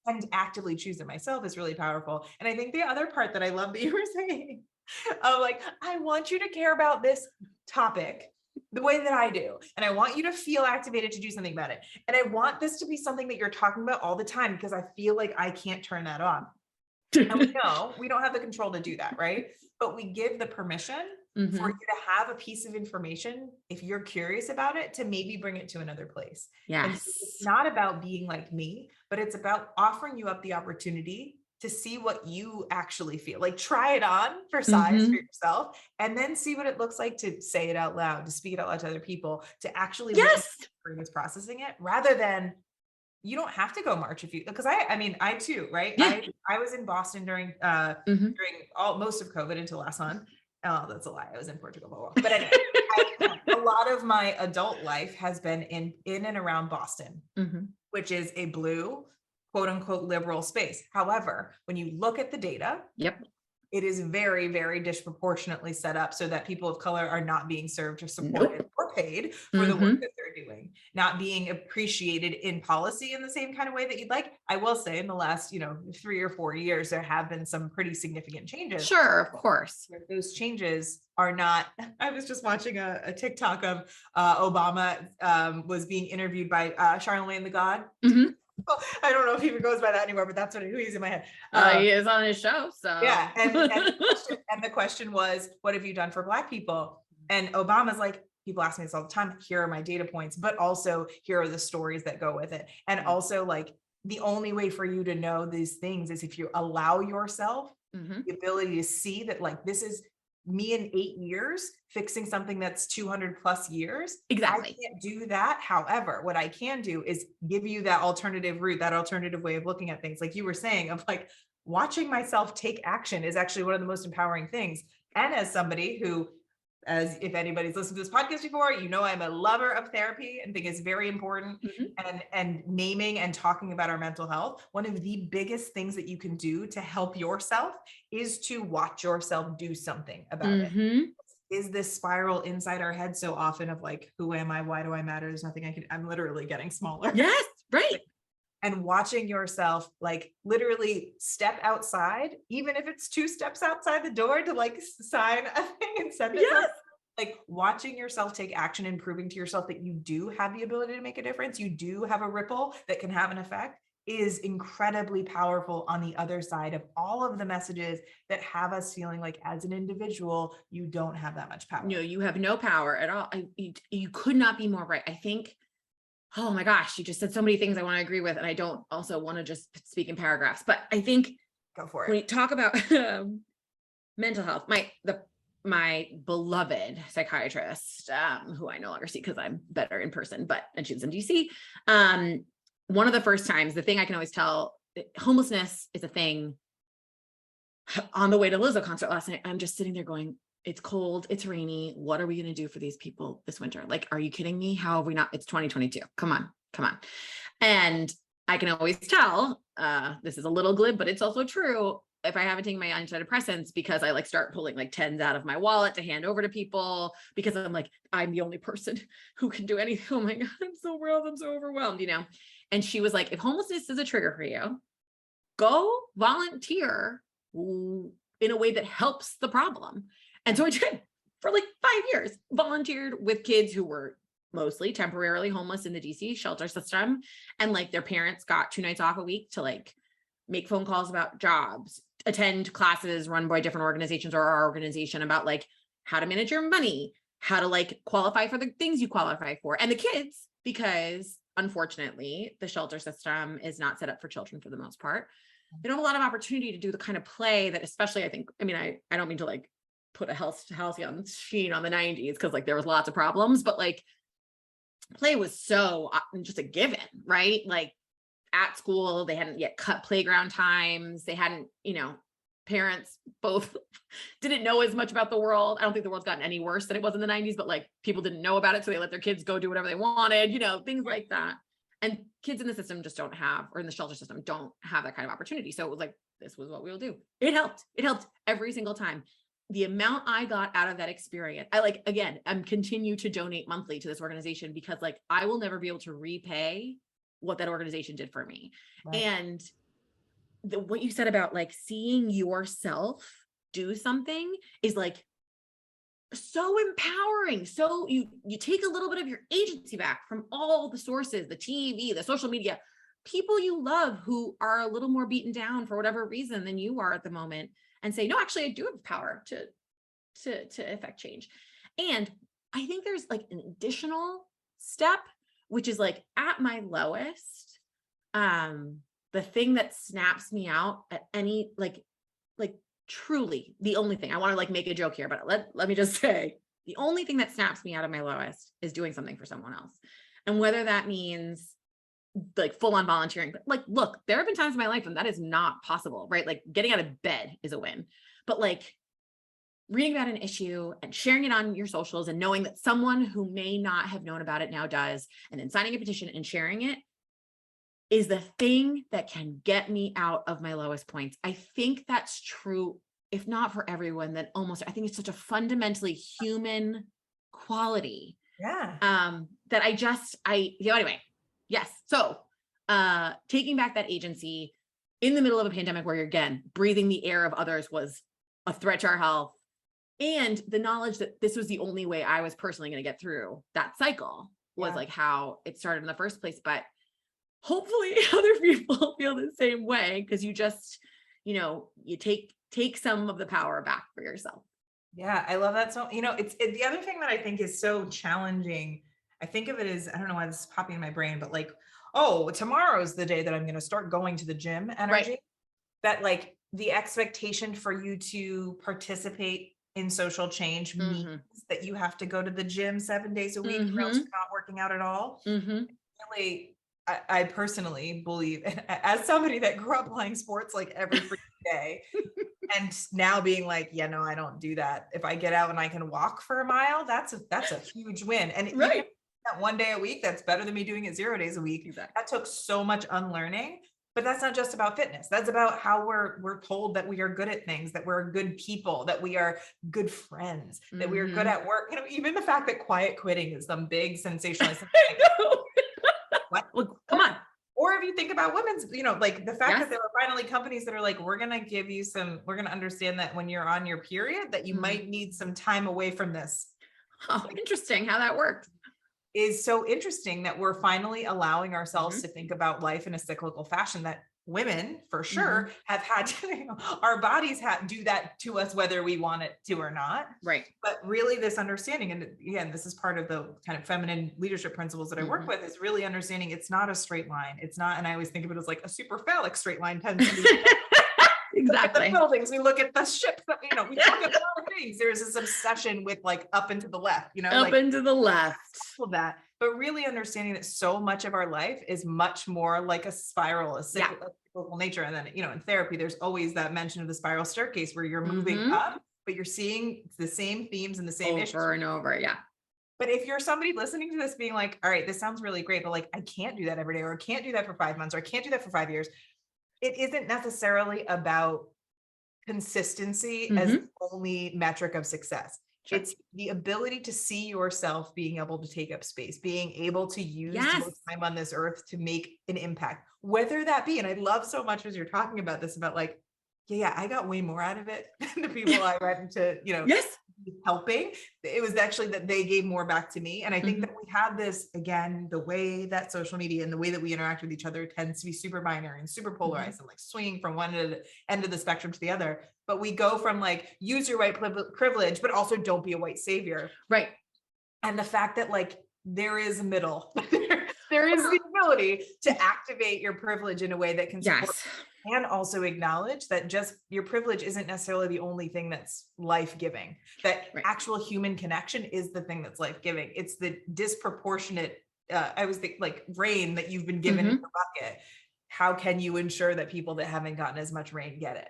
and actively choose it myself is really powerful. And I think the other part that I love that you were saying, of like, I want you to care about this topic the way that I do. And I want you to feel activated to do something about it. And I want this to be something that you're talking about all the time, because I feel like I can't turn that on. And we know we don't have the control to do that, right? But we give the permission for you to have a piece of information, if you're curious about it, to maybe bring it to another place. Yes. And so it's not about being like me, but it's about offering you up the opportunity to see what you actually feel. Like, try it on for size for yourself, and then see what it looks like to say it out loud, to speak it out loud to other people, to actually is processing it, rather than, you don't have to go march if you, because I too, right? Yeah. I was in Boston during most of COVID until last month. Oh, that's a lie. I was in Portugal. But anyway, a lot of my adult life has been in and around Boston, which is a blue, quote unquote, liberal space. However, when you look at the data, it is very, very disproportionately set up so that people of color are not being served or supported or paid for the work that they're doing, not being appreciated in policy in the same kind of way that you'd like. I will say, in the last, 3 or 4 years, there have been some pretty significant changes. Sure, of course. Those changes are not, I was just watching a TikTok of Obama was being interviewed by Charlemagne the God. Well, I don't know if he even goes by that anymore, but that's who he's in my head. He is on his show, so yeah. And the question was, what have you done for Black people? And Obama's like, people ask me this all the time. Here are my data points, but also here are the stories that go with it. And also, like, the only way for you to know these things is if you allow yourself Mhm. the ability to see that, like, this is me in 8 years fixing something that's 200 plus years. I Exactly. can't do that. However, what I can do is give you that alternative route, that alternative way of looking at things. Like you were saying, of like watching myself take action is actually one of the most empowering things. And as somebody who, as if anybody's listened to this podcast before, you know, I'm a lover of therapy and think it's very important. Mhm. And naming and talking about our mental health, one of the biggest things that you can do to help yourself is to watch yourself do something about it. Mhm. Is this spiral inside our head so often of like, who am I? Why do I matter? There's nothing I can, I'm literally getting smaller. Yes, right. And watching yourself like literally step outside, even if it's 2 steps outside the door to like sign a thing and send it. Yes. Like watching yourself take action and proving to yourself that you do have the ability to make a difference, you do have a ripple that can have an effect, is incredibly powerful on the other side of all of the messages that have us feeling like as an individual, you don't have that much power. No, you have no power at all. You could not be more right. I think, oh my gosh, you just said so many things I want to agree with. And I don't also want to just speak in paragraphs, but I think Go for when it. you talk about mental health, my beloved psychiatrist, who I no longer see because I'm better in person, and she was in DC. One of the first times, the thing I can always tell, homelessness is a thing. On the way to Lizzo concert last night, I'm just sitting there going, it's cold, it's rainy. What are we going to do for these people this winter? Like, are you kidding me? How have we not? It's 2022. Come on. And I can always tell, this is a little glib, but it's also true. If I haven't taken my antidepressants, because I like start pulling like tens out of my wallet to hand over to people because I'm like, I'm the only person who can do anything. Oh my God, I'm so overwhelmed, And she was like, if homelessness is a trigger for you, go volunteer in a way that helps the problem. And so I did for like 5 years, volunteered with kids who were mostly temporarily homeless in the DC shelter system. And like their parents got 2 nights off a week to like make phone calls about jobs, attend classes run by different organizations or our organization about like how to manage your money, how to like qualify for the things you qualify for. And the kids, because unfortunately the shelter system is not set up for children for the most part, they don't have a lot of opportunity to do the kind of play that, especially I think, I don't mean to like put a halcyon sheen on the 90s because like there was lots of problems, but like play was so just a given, right? Like at school, they hadn't yet cut playground times. They hadn't, parents both didn't know as much about the world. I don't think the world's gotten any worse than it was in the 90s, but like people didn't know about it. So they let their kids go do whatever they wanted, things like that. And kids in the system just don't have, or in the shelter system, don't have that kind of opportunity. So it was like, this was what we'll do. It helped. It helped every single time. The amount I got out of that experience, I'm continue to donate monthly to this organization because like, I will never be able to repay what that organization did for me. Right. And what you said about like seeing yourself do something is like so empowering. So you take a little bit of your agency back from all the sources, the TV, the social media, people you love who are a little more beaten down for whatever reason than you are at the moment, and say, no, actually I do have power to affect change. And I think there's like an additional step, which is like at my lowest, the thing that snaps me out at any like truly the only thing, I want to like make a joke here, but let me just say the only thing that snaps me out of my lowest is doing something for someone else. And whether that means like full on volunteering, but like, look, there have been times in my life when that is not possible, right? Like getting out of bed is a win, but like reading about an issue and sharing it on your socials and knowing that someone who may not have known about it now does, and then signing a petition and sharing it is the thing that can get me out of my lowest points. I think that's true, if not for everyone, then almost, I think it's such a fundamentally human quality. Yeah. That anyway, yes. So, taking back that agency in the middle of a pandemic where you're again, breathing the air of others was a threat to our health, and the knowledge that this was the only way I was personally going to get through that cycle was like how it started in the first place. But hopefully other people feel the same way, because you just, you take some of the power back for yourself. Yeah, I love that. So, it's the other thing that I think is so challenging I think of it as, I don't know why this is popping in my brain, but like, oh, tomorrow's the day that I'm going to start going to the gym energy. Right. That like the expectation for you to participate in social change means that you have to go to the gym 7 days a week, or else you're not working out at all. Really, I personally believe, as somebody that grew up playing sports like every freaking day, and now being like, yeah, no, I don't do that. If I get out and I can walk for a mile, that's a huge win. And even if that 1 day a week, that's better than me doing it 0 days a week. Exactly. That took so much unlearning. But that's not just about fitness. That's about how we're told that we are good at things, that we're good people, that we are good friends, that we are good at work. You know, even the fact that quiet quitting is some big sensationalist. What? Well, come on. Or if you think about women's, you know, like the fact that there are finally companies that are like, we're going to give you we're going to understand that when you're on your period, that you might need some time away from this. Oh, interesting how that works. Is so interesting that we're finally allowing ourselves to think about life in a cyclical fashion, that women for sure have had to, you know, our bodies do that to us, whether we want it to or not. Right. But really this understanding, and again, this is part of the kind of feminine leadership principles that I work with, is really understanding it's not a straight line. It's not, and I always think of it as like a super phallic straight line tends to be. Exactly. We look at the buildings, we look at the ships, you know, we look at a lot of things. There's this obsession with like up and to the left, you know, up and to the left. That, but really understanding that so much of our life is much more like a spiral, a cyclical nature. And then, you know, in therapy, there's always that mention of the spiral staircase where you're moving up, but you're seeing the same themes and the same issues over and over. Yeah. But if you're somebody listening to this being like, all right, this sounds really great, but like, I can't do that every day, or I can't do that for 5 months, or I can't do that for 5 years. It isn't necessarily about consistency as the only metric of success. Sure. It's the ability to see yourself being able to take up space, being able to use your time on this earth to make an impact, whether that be, and I love so much as you're talking about this, about like, yeah, I got way more out of it than the people I went to, you know, helping. It was actually that they gave more back to me. And I think that we have this, again, the way that social media and the way that we interact with each other tends to be super binary and super polarized and like swinging from one end of the spectrum to the other. But we go from like, use your white privilege, but also don't be a white savior. Right. And the fact that like, there is a middle, there is the ability to activate your privilege in a way that can support and also acknowledge that just your privilege isn't necessarily the only thing that's life-giving, that actual human connection is the thing that's life-giving. It's the disproportionate, I always think like rain that you've been given in the bucket. How can you ensure that people that haven't gotten as much rain get it?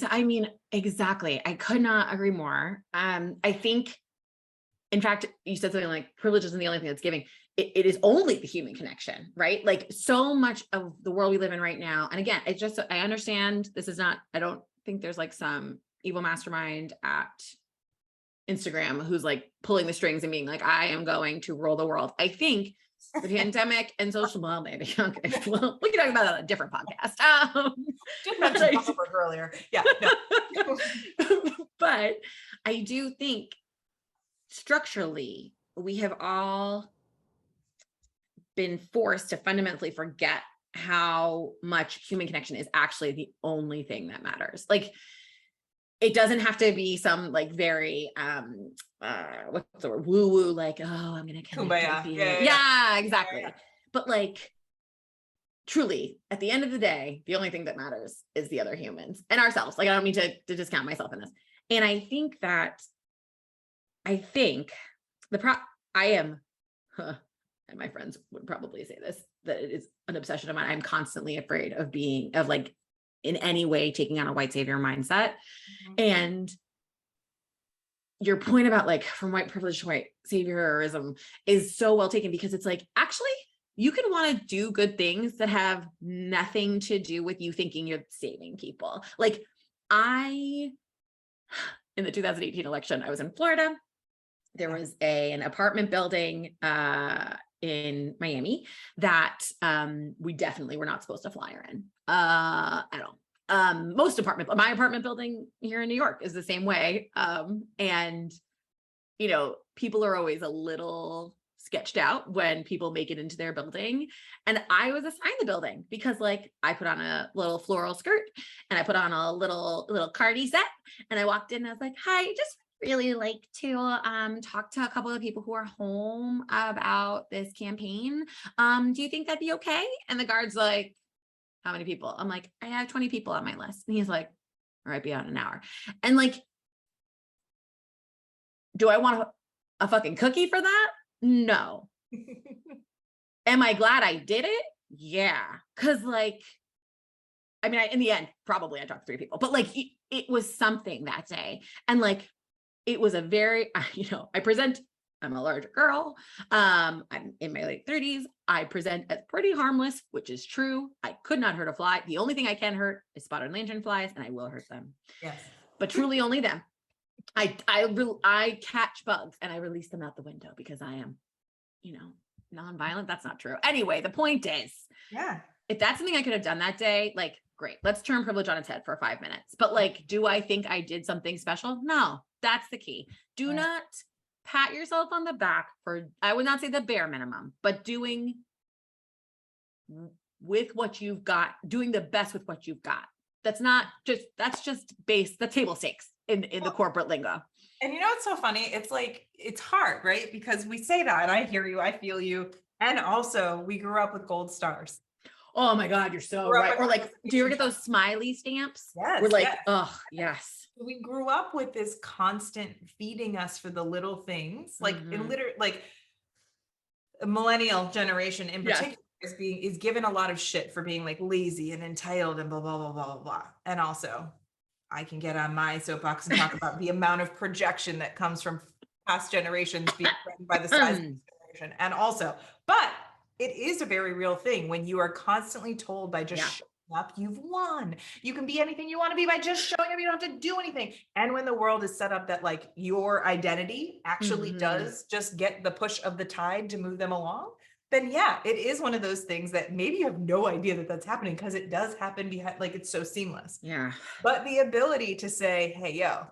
I mean, exactly. I could not agree more. I think, in fact, you said something like privilege isn't the only thing that's giving. It is only the human connection, right? Like so much of the world we live in right now. And again, it's just, I understand this is not, I don't think there's like some evil mastermind at Instagram who's like pulling the strings and being like, I am going to rule the world. I think the pandemic and social, well, maybe, okay, well, we can talk about that on a different podcast. Just mentioned Zuckerberg earlier. Yeah. No. But I do think structurally, we have all been forced to fundamentally forget how much human connection is actually the only thing that matters. Like, it doesn't have to be some like very, what's the word, woo-woo, like, oh, I'm going to connect with you. Yeah, exactly. Yeah. But like, truly, at the end of the day, the only thing that matters is the other humans and ourselves. Like, I don't mean to discount myself in this. And I think I am, and my friends would probably say this, that it is an obsession of mine. I'm constantly afraid of like in any way taking on a white savior mindset. And your point about like from white privilege to white saviorism is so well taken, because it's like, actually, you can want to do good things that have nothing to do with you thinking you're saving people. Like in the 2018 election, I was in Florida. There was an apartment building in Miami that we definitely were not supposed to flyer in at all. My apartment building here in New York is the same way. And, you know, people are always a little sketched out when people make it into their building. And I was assigned the building because like I put on a little floral skirt and I put on a little cardi set and I walked in and I was like, hi, just really like to talk to a couple of people who are home about this campaign. Do you think that'd be okay? And the guard's like, how many people? I'm like, I have 20 people on my list. And he's like, all right, be out in an hour. And like, do I want a fucking cookie for that? No. Am I glad I did it? Yeah. Cause like, I mean, in the end, probably I talked to 3 people, but like, it was something that day. And like, it was a very, I'm a larger girl. I'm in my late 30s. I present as pretty harmless, which is true. I could not hurt a fly. The only thing I can hurt is spotted lantern flies, and I will hurt them. Yes. But truly only them. I catch bugs and I release them out the window because I am, non-violent. That's not true. Anyway, the point is, yeah, if that's something I could have done that day, like, great, let's turn privilege on its head for 5 minutes. But like, do I think I did something special? No, that's the key. Do not pat yourself on the back for, I would not say the bare minimum, but doing with what you've got, doing the best with what you've got. That's just the table stakes in the corporate lingo. And it's so funny. It's like, it's hard, right? Because we say that and I hear you, I feel you. And also we grew up with gold stars. Oh my God, you're so right. Or like, do you ever get those smiley stamps? Yes. We're like, yes. oh, yes. We grew up with this constant feeding us for the little things, like in like a millennial generation in particular is given a lot of shit for being like lazy and entitled and blah, blah, blah, blah, blah, blah. And also I can get on my soapbox and talk about the amount of projection that comes from past generations being threatened by the size of this generation. And also, but it is a very real thing when you are constantly told by just showing up, you've won. You can be anything you want to be by just showing up. You don't have to do anything. And when the world is set up that like your identity actually does just get the push of the tide to move them along, then yeah, it is one of those things that maybe you have no idea that that's happening because it does happen behind, like it's so seamless. Yeah. But the ability to say, hey, yo,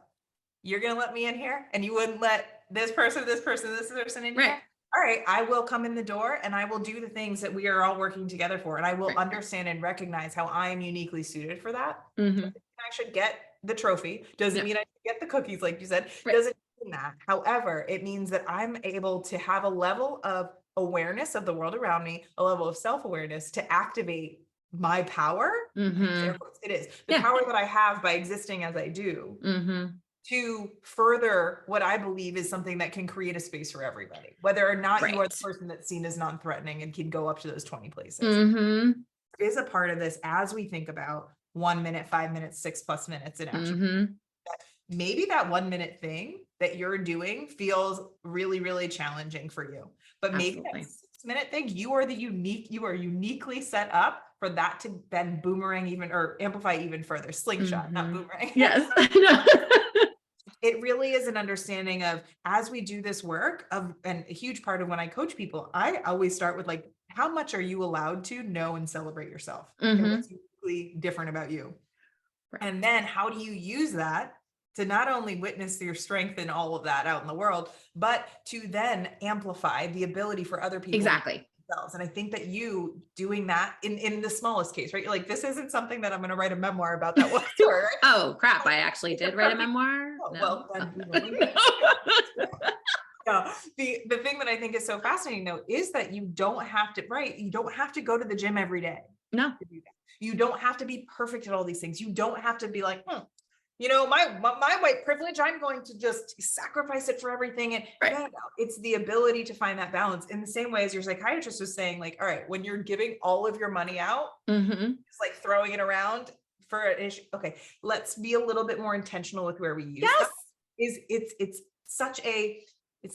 you're going to let me in here and you wouldn't let this person in here. All right, I will come in the door and I will do the things that we are all working together for. And I will understand and recognize how I am uniquely suited for that. I should get the trophy. Doesn't mean I should get the cookies, like you said. Doesn't mean that. However, it means that I'm able to have a level of awareness of the world around me, a level of self-awareness to activate my power. It is the power that I have by existing as I do. To further what I believe is something that can create a space for everybody, whether or not you are the person that's seen as non-threatening and can go up to those 20 places. Is a part of this as we think about 1 minute, 5 minutes, 6+ minutes in action. Maybe that 1 minute thing that you're doing feels really, really challenging for you, but maybe that 6 minute thing, you are uniquely set up for that to then boomerang even or amplify even further. Slingshot, not boomerang. Yes, I know. It really is an understanding of, as we do this work and a huge part of when I coach people, I always start with like, how much are you allowed to know and celebrate yourself? And what's uniquely different about you? And then how do you use that to not only witness your strength in all of that out in the world, but to then amplify the ability for other people. Exactly. And I think that you doing that in the smallest case, right? You're like, this isn't something that I'm going to write a memoir about that one story. Right? Oh crap. I actually did write a memoir. Oh, well, the thing that I think is so fascinating though, is that you don't have to go to the gym every day. No, to do that. You don't have to be perfect at all these things. You don't have to be like, my white privilege, I'm going to just sacrifice it for everything. And it's the ability to find that balance in the same way as your psychiatrist was saying, like, all right, when you're giving all of your money out, it's like throwing it around for an issue. Okay, let's be a little bit more intentional with where we use that. It's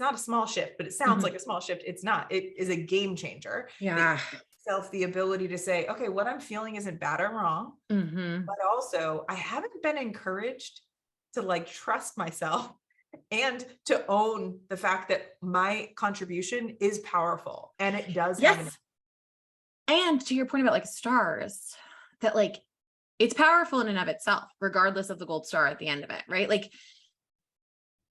not a small shift, but it sounds like a small shift. It's not. It is a game changer. Yeah. The ability to say, okay, what I'm feeling isn't bad or wrong, but also I haven't been encouraged to like trust myself and to own the fact that my contribution is powerful and it does have and to your point about like stars, that like it's powerful in and of itself, regardless of the gold star at the end of it, right? Like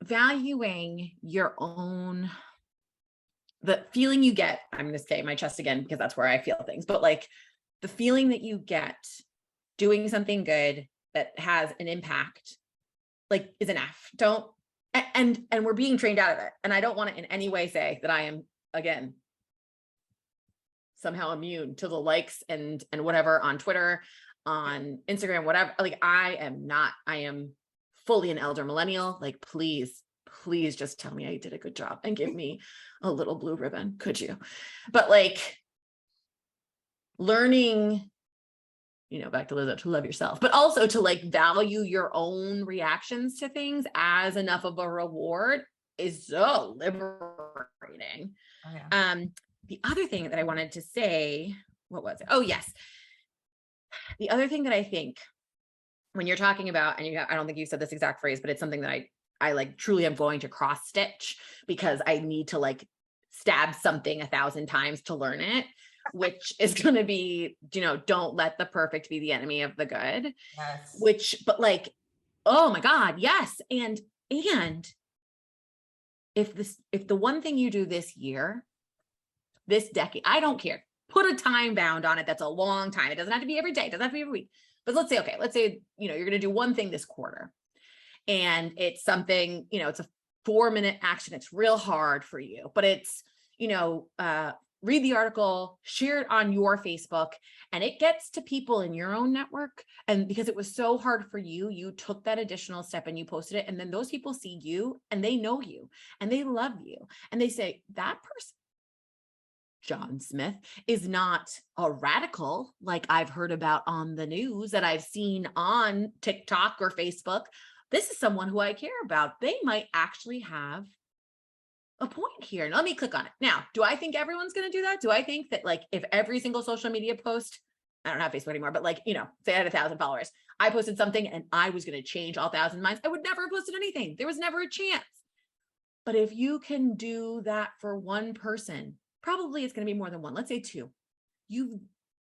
valuing your own, the feeling you get, I'm going to say my chest again, because that's where I feel things, but like the feeling that you get doing something good that has an impact, like is an F. and we're being trained out of it. And I don't want to in any way say that I am, again, somehow immune to the likes and whatever on Twitter, on Instagram, whatever. Like I am fully an elder millennial. Like, please just tell me I did a good job and give me a little blue ribbon. Could you? But like learning, back to Lizzo, to love yourself, but also to like value your own reactions to things as enough of a reward is so liberating. Oh, yeah. The other thing that I wanted to say, what was it? Oh, yes. The other thing that I think when you're talking about, and I don't think you said this exact phrase, but it's something that I like truly am going to cross stitch because I need to like stab something 1,000 times to learn it, which is going to be, don't let the perfect be the enemy of the good. Yes. But like, oh my God, yes. And if the one thing you do this year, this decade, I don't care, put a time bound on it. That's a long time. It doesn't have to be every day. It doesn't have to be every week, but let's say, you're going to do one thing this quarter and it's something, it's a 4-minute action. It's real hard for you, but it's, read the article, share it on your Facebook, and it gets to people in your own network. And because it was so hard for you, you took that additional step and you posted it. And then those people see you and they know you and they love you. And they say, that person, John Smith, is not a radical like I've heard about on the news that I've seen on TikTok or Facebook. This is someone who I care about. They might actually have a point here. And let me click on it. Now, do I think everyone's going to do that? Do I think that like if every single social media post, I don't have Facebook anymore, but like, say I had 1,000 followers, I posted something and I was going to change all 1,000 minds, I would never have posted anything. There was never a chance. But if you can do that for one person, probably it's going to be more than one. Let's say two.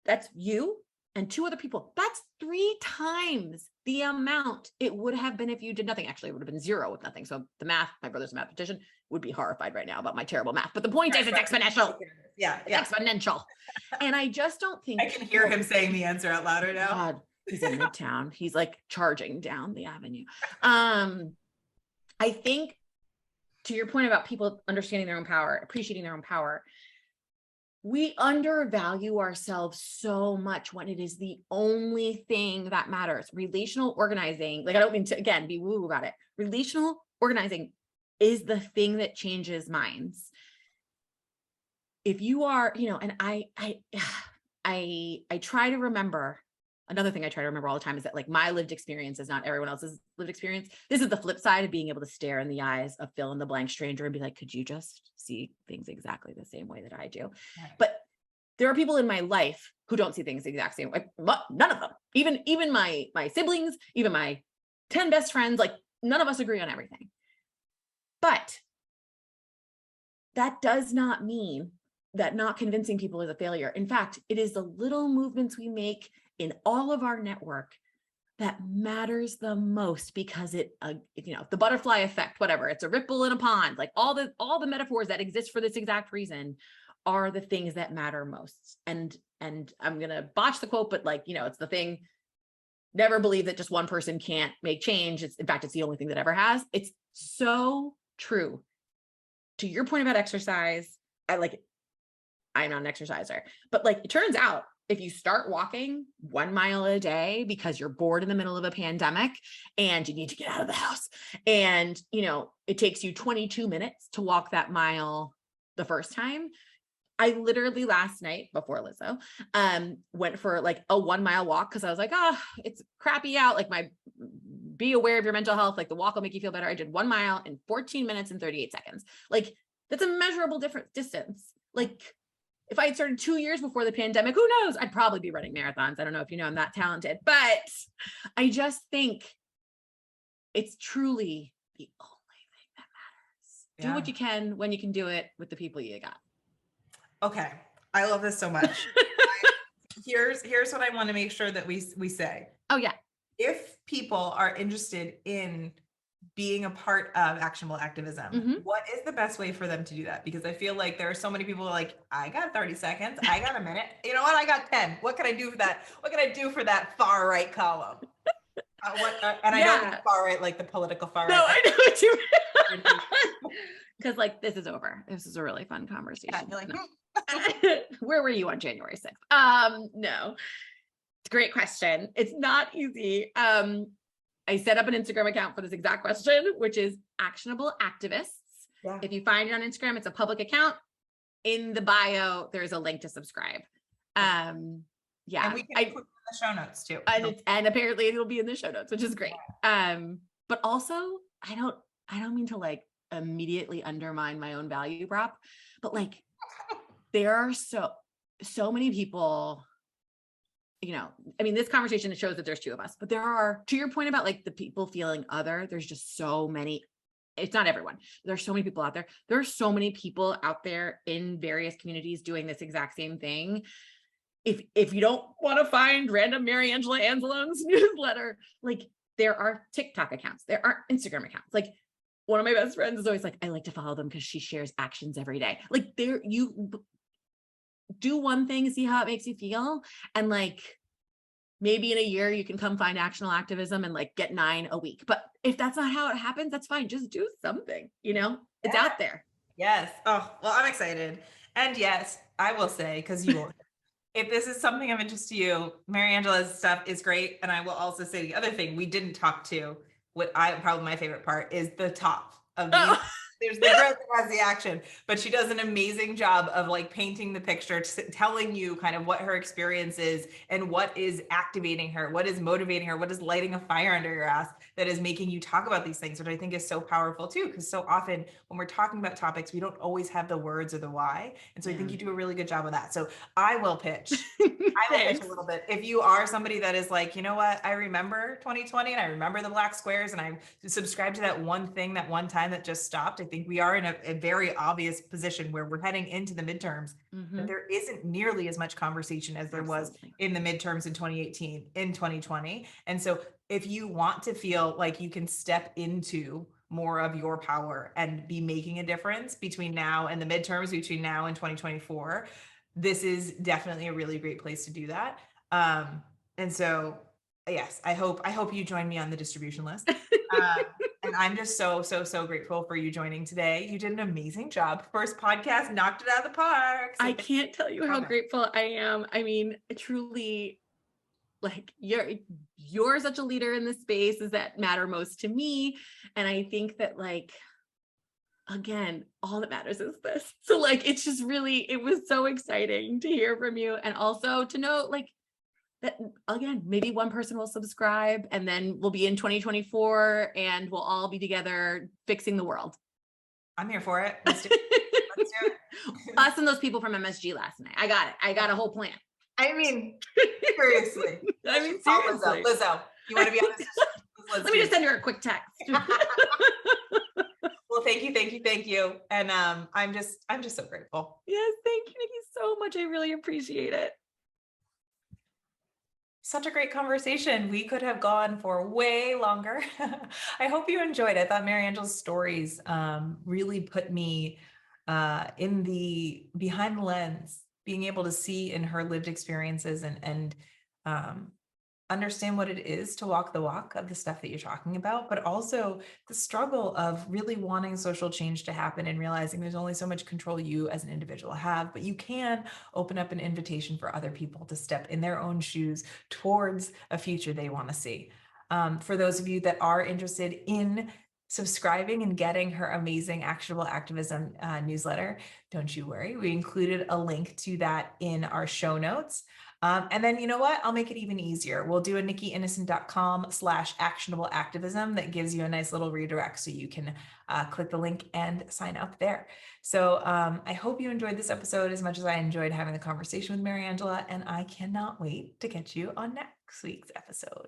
That's you and 2 other people. That's 3 times the amount it would have been if you did nothing. Actually, it would have been 0 with nothing. So the math, my brother's a mathematician, would be horrified right now about my terrible math. But the point is, it's exponential. Yeah. It's exponential. And I just don't think I can hear him saying the answer out louder now. God, he's in Midtown. He's like charging down the avenue. I think to your point about people understanding their own power, appreciating their own power, we undervalue ourselves so much when it is the only thing that matters. Relational organizing, like I don't mean to, again, be woo about it. Relational organizing is the thing that changes minds. If you are, and I try to remember, another thing I try to remember all the time is that like my lived experience is not everyone else's lived experience. This is the flip side of being able to stare in the eyes of fill in the blank stranger and be like, could you just see things exactly the same way that I do? Right. But there are people in my life who don't see things the exact same way. None of them, even my siblings, even my 10 best friends, like none of us agree on everything. But that does not mean that not convincing people is a failure. In fact, it is the little movements we make in all of our network that matters the most, because it, the butterfly effect, whatever, it's a ripple in a pond, like all the metaphors that exist for this exact reason are the things that matter most. And I'm going to botch the quote, but like, it's the thing, never believe that just one person can't make change. In fact, it's the only thing that ever has. It's so true. To your point about exercise, I'm not an exerciser, but like, it turns out if you start walking 1 mile a day because you're bored in the middle of a pandemic and you need to get out of the house, and, it takes you 22 minutes to walk that mile the first time. I literally last night before Lizzo, went for like a 1 mile walk. Cause I was like, it's crappy out. Like be aware of your mental health. Like the walk will make you feel better. I did 1 mile in 14 minutes and 38 seconds. Like that's a measurable different distance. Like if I had started 2 years before the pandemic, who knows? I'd probably be running marathons. I don't know if you know I'm that talented, but I just think it's truly the only thing that matters. Yeah. Do what you can when you can do it with the people you got. Okay. I love this so much. Here's what I want to make sure that we say. Oh yeah. If people are interested in being a part of actionable activism, what is the best way for them to do that? Because I feel like there are so many people who are like, I got 30 seconds. I got a minute. You know what? I got 10. What can I do for that? What can I do for that far right column? I don't mean far right like the political far right. No, I know what you mean. Because like, this is over. This is a really fun conversation. Yeah, you're like, No. Where were you on January 6th? No, it's a great question. It's not easy. I set up an Instagram account for this exact question, which is Actionable Activists. Yeah. If you find it on Instagram, it's a public account. In the bio, there's a link to subscribe. Yeah. And we can put it in the show notes too. And apparently it'll be in the show notes, which is great. But also I don't mean to like immediately undermine my own value prop, but like there are so many people, you know, I mean, this conversation shows that there's two of us, but there are, to your point about like the people feeling other, there's just so many. It's not everyone. There's so many people out there. There are so many people out there in various communities doing this exact same thing. If you don't want to find random Mariangela Anzalone's newsletter, like there are TikTok accounts, there are Instagram accounts. Like one of my best friends is always like, I like to follow them because she shares actions every day. Like there, you do one thing, see how it makes you feel. And like, maybe in a year you can come find Actionable Activism and like get 9 a week. But if that's not how it happens, that's fine. Just do something, you know, it's out there. Yes. Oh, well, I'm excited. And yes, I will say, because you won't, if this is something of interest to you, Mariangela's stuff is great. And I will also say the other thing we didn't talk to, probably my favorite part is the top of the there's the growth that has the action, but she does an amazing job of like painting the picture, telling you kind of what her experience is and what is activating her, what is motivating her, what is lighting a fire under your ass that is making you talk about these things, which I think is so powerful too. Because so often when we're talking about topics, we don't always have the words or the why. And so I think you do a really good job of that. So I will pitch. I will pitch a little bit. If you are somebody that is like, you know what, I remember 2020 and I remember the black squares and I subscribed to that one thing that one time that just stopped. I think we are in a very obvious position where we're heading into the midterms, but there isn't nearly as much conversation as there was in the midterms in 2018, in 2020. And so if you want to feel like you can step into more of your power and be making a difference between now and the midterms, between now and 2024, this is definitely a really great place to do that. And so, yes, I hope you join me on the distribution list. And I'm just so grateful for you joining today. You did an amazing job. First podcast, knocked it out of the park. So I can't tell you how grateful I am. I mean, truly, like you're such a leader in the spaces that matter most to me. And I think that like, again, all that matters is this. So like, it's just really, it was so exciting to hear from you. And also to know like that, again, maybe one person will subscribe and then we'll be in 2024 and we'll all be together fixing the world. I'm here for it. Let's do it. Let's do it. Us and those people from MSG last night. I got it. I got a whole plan. I mean, seriously. Seriously. Lizzo, you want to be on this? Let me just send her a quick text. Well, thank you. And I'm just so grateful. Yes, thank you, Nikki, so much. I really appreciate it. Such a great conversation. We could have gone for way longer. I hope you enjoyed it. I thought Mariangela's stories really put me in the behind the lens, being able to see in her lived experiences and understand what it is to walk the walk of the stuff that you're talking about, but also the struggle of really wanting social change to happen and realizing there's only so much control you as an individual have, but you can open up an invitation for other people to step in their own shoes towards a future they want to see. For those of you that are interested in subscribing and getting her amazing Actionable Activism newsletter, don't you worry. We included a link to that in our show notes. And then, you know what? I'll make it even easier. We'll do a NikkiInnocent.com/actionable activism that gives you a nice little redirect so you can click the link and sign up there. So I hope you enjoyed this episode as much as I enjoyed having the conversation with Mariangela, and I cannot wait to catch you on next week's episode.